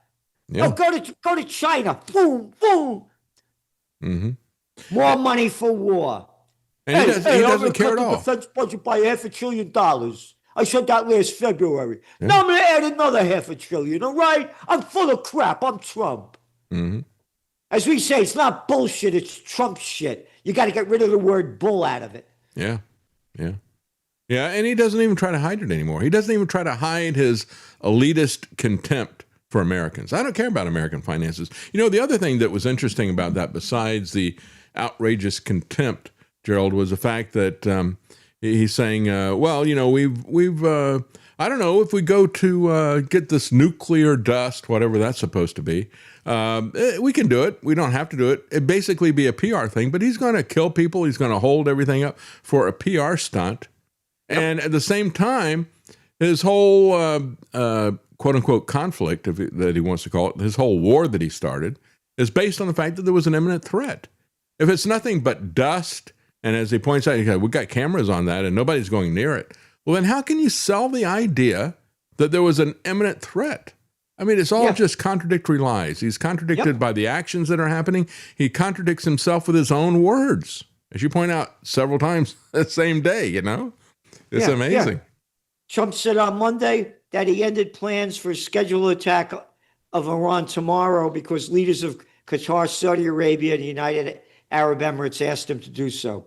Yeah. Oh, go to China. Boom, boom. More money for war. And he doesn't care at all. The defense budget by $500 billion. I said that last February. Now I'm going to add another $500 billion. All right? I'm full of crap. I'm Trump. As we say, it's not bullshit. It's Trump shit. You got to get rid of the word bull out of it. Yeah. And he doesn't even try to hide it anymore. He doesn't even try to hide his elitist contempt for Americans. I don't care about American finances. The other thing that was interesting about that, besides the outrageous contempt, Gerald, was the fact that he's saying, we've I don't know if we go to get this nuclear dust, whatever that's supposed to be. We can do it. We don't have to do it. It'd basically be a PR thing, but he's going to kill people. He's going to hold everything up for a PR stunt. Yep. And at the same time, his whole quote unquote conflict that he wants to call it, his whole war that he started, is based on the fact that there was an imminent threat. If it's nothing but dust, and as he points out, we've got cameras on that and nobody's going near it, well, then how can you sell the idea that there was an imminent threat? I mean, it's all just contradictory lies. He's contradicted by the actions that are happening. He contradicts himself with his own words, as you point out several times the same day, It's amazing. Trump said on Monday that he ended plans for a scheduled attack of Iran tomorrow because leaders of Qatar, Saudi Arabia, and the United Arab Emirates asked him to do so.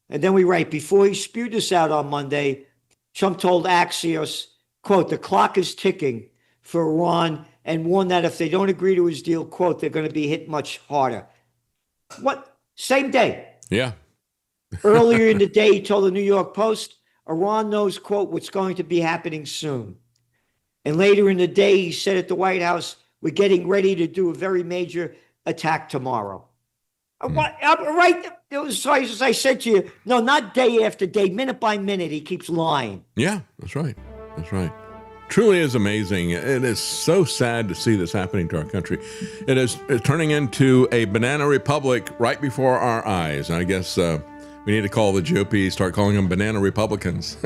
And then we write, before he spewed this out on Monday, Trump told Axios, quote, the clock is ticking for Iran, and warned that if they don't agree to his deal, quote, they're going to be hit much harder. What? Same day. Yeah. Earlier in the day, he told the New York Post, Iran knows, quote, what's going to be happening soon. And later in the day, he said at the White House, we're getting ready to do a very major attack tomorrow. Right? So as I said to you, no, not day after day, minute by minute, he keeps lying. Yeah, that's right. Truly is amazing. It is so sad to see this happening to our country. It's turning into a banana republic right before our eyes. And I guess we need to call the GOP, start calling them banana Republicans.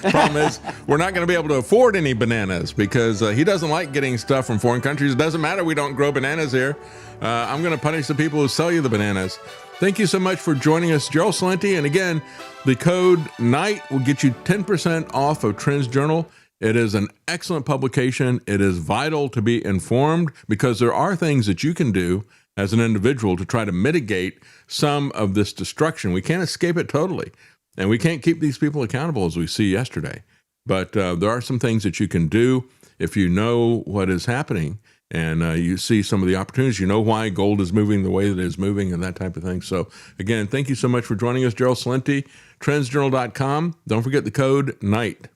Problem is, we're not going to be able to afford any bananas because he doesn't like getting stuff from foreign countries. It doesn't matter. We don't grow bananas here. I'm going to punish the people who sell you the bananas. Thank you so much for joining us, Gerald Celente. And again, the code NIGHT will get you 10% off of Trends Journal. It is an excellent publication. It is vital to be informed because there are things that you can do as an individual to try to mitigate some of this destruction. We can't escape it totally, and we can't keep these people accountable as we see yesterday. But there are some things that you can do if you know what is happening and you see some of the opportunities. You know why gold is moving the way that it is moving and that type of thing. So again, thank you so much for joining us, Gerald Celente, trendsjournal.com. Don't forget the code NIGHT.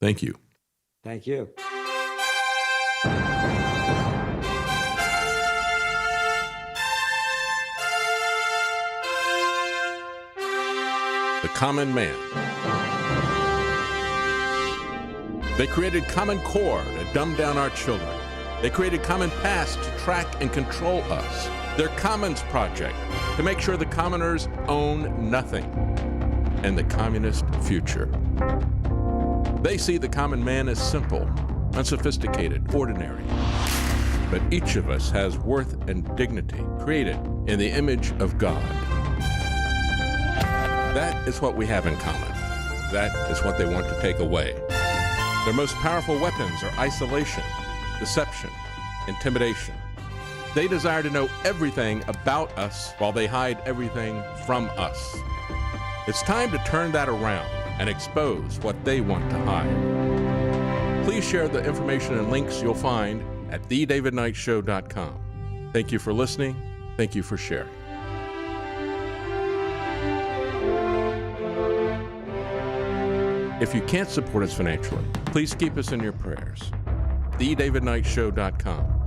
Thank you. Thank you. The common man. They created Common Core to dumb down our children. They created Common Pass to track and control us. Their Commons Project to make sure the commoners own nothing. And the communist future. They see the common man as simple, unsophisticated, ordinary. But each of us has worth and dignity, created in the image of God. That is what we have in common. That is what they want to take away. Their most powerful weapons are isolation, deception, intimidation. They desire to know everything about us while they hide everything from us. It's time to turn that around and expose what they want to hide. Please share the information and links you'll find at thedavidknightshow.com. Thank you for listening. Thank you for sharing. If you can't support us financially, please keep us in your prayers. thedavidknightshow.com.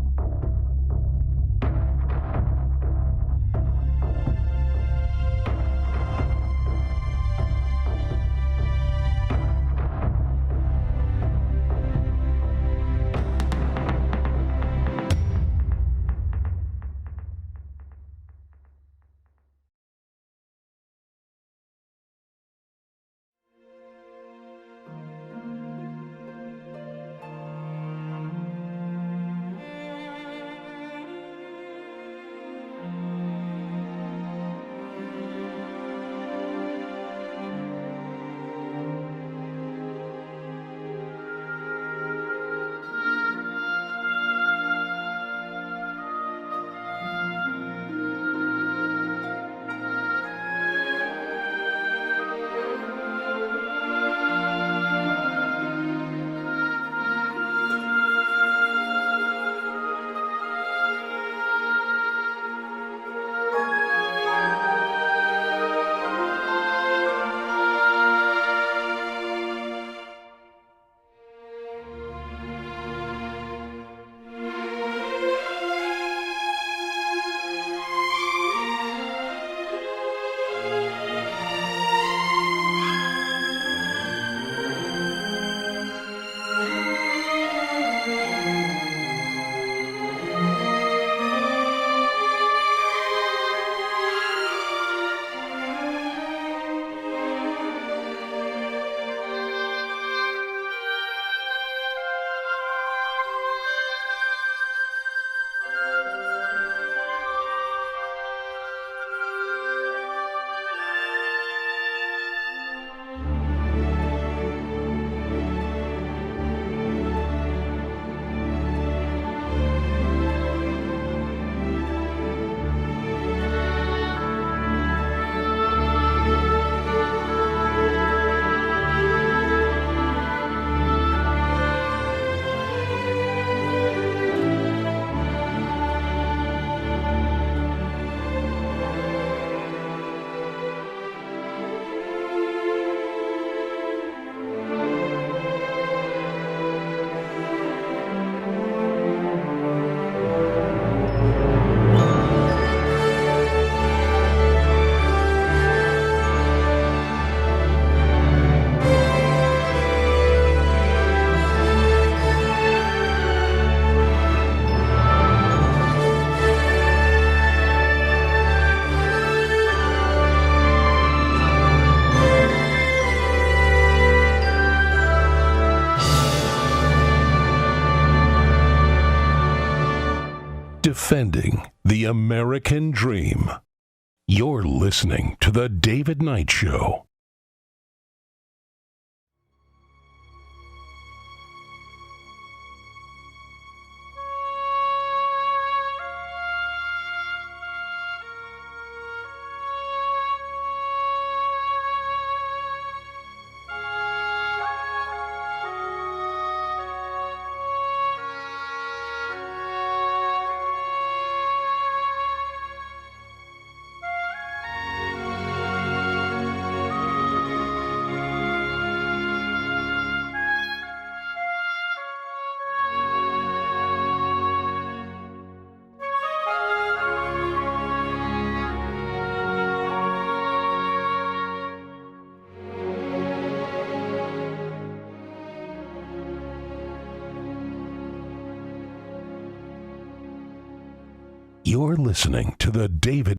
Defending the American dream. You're listening to The David Knight Show. You're listening to The David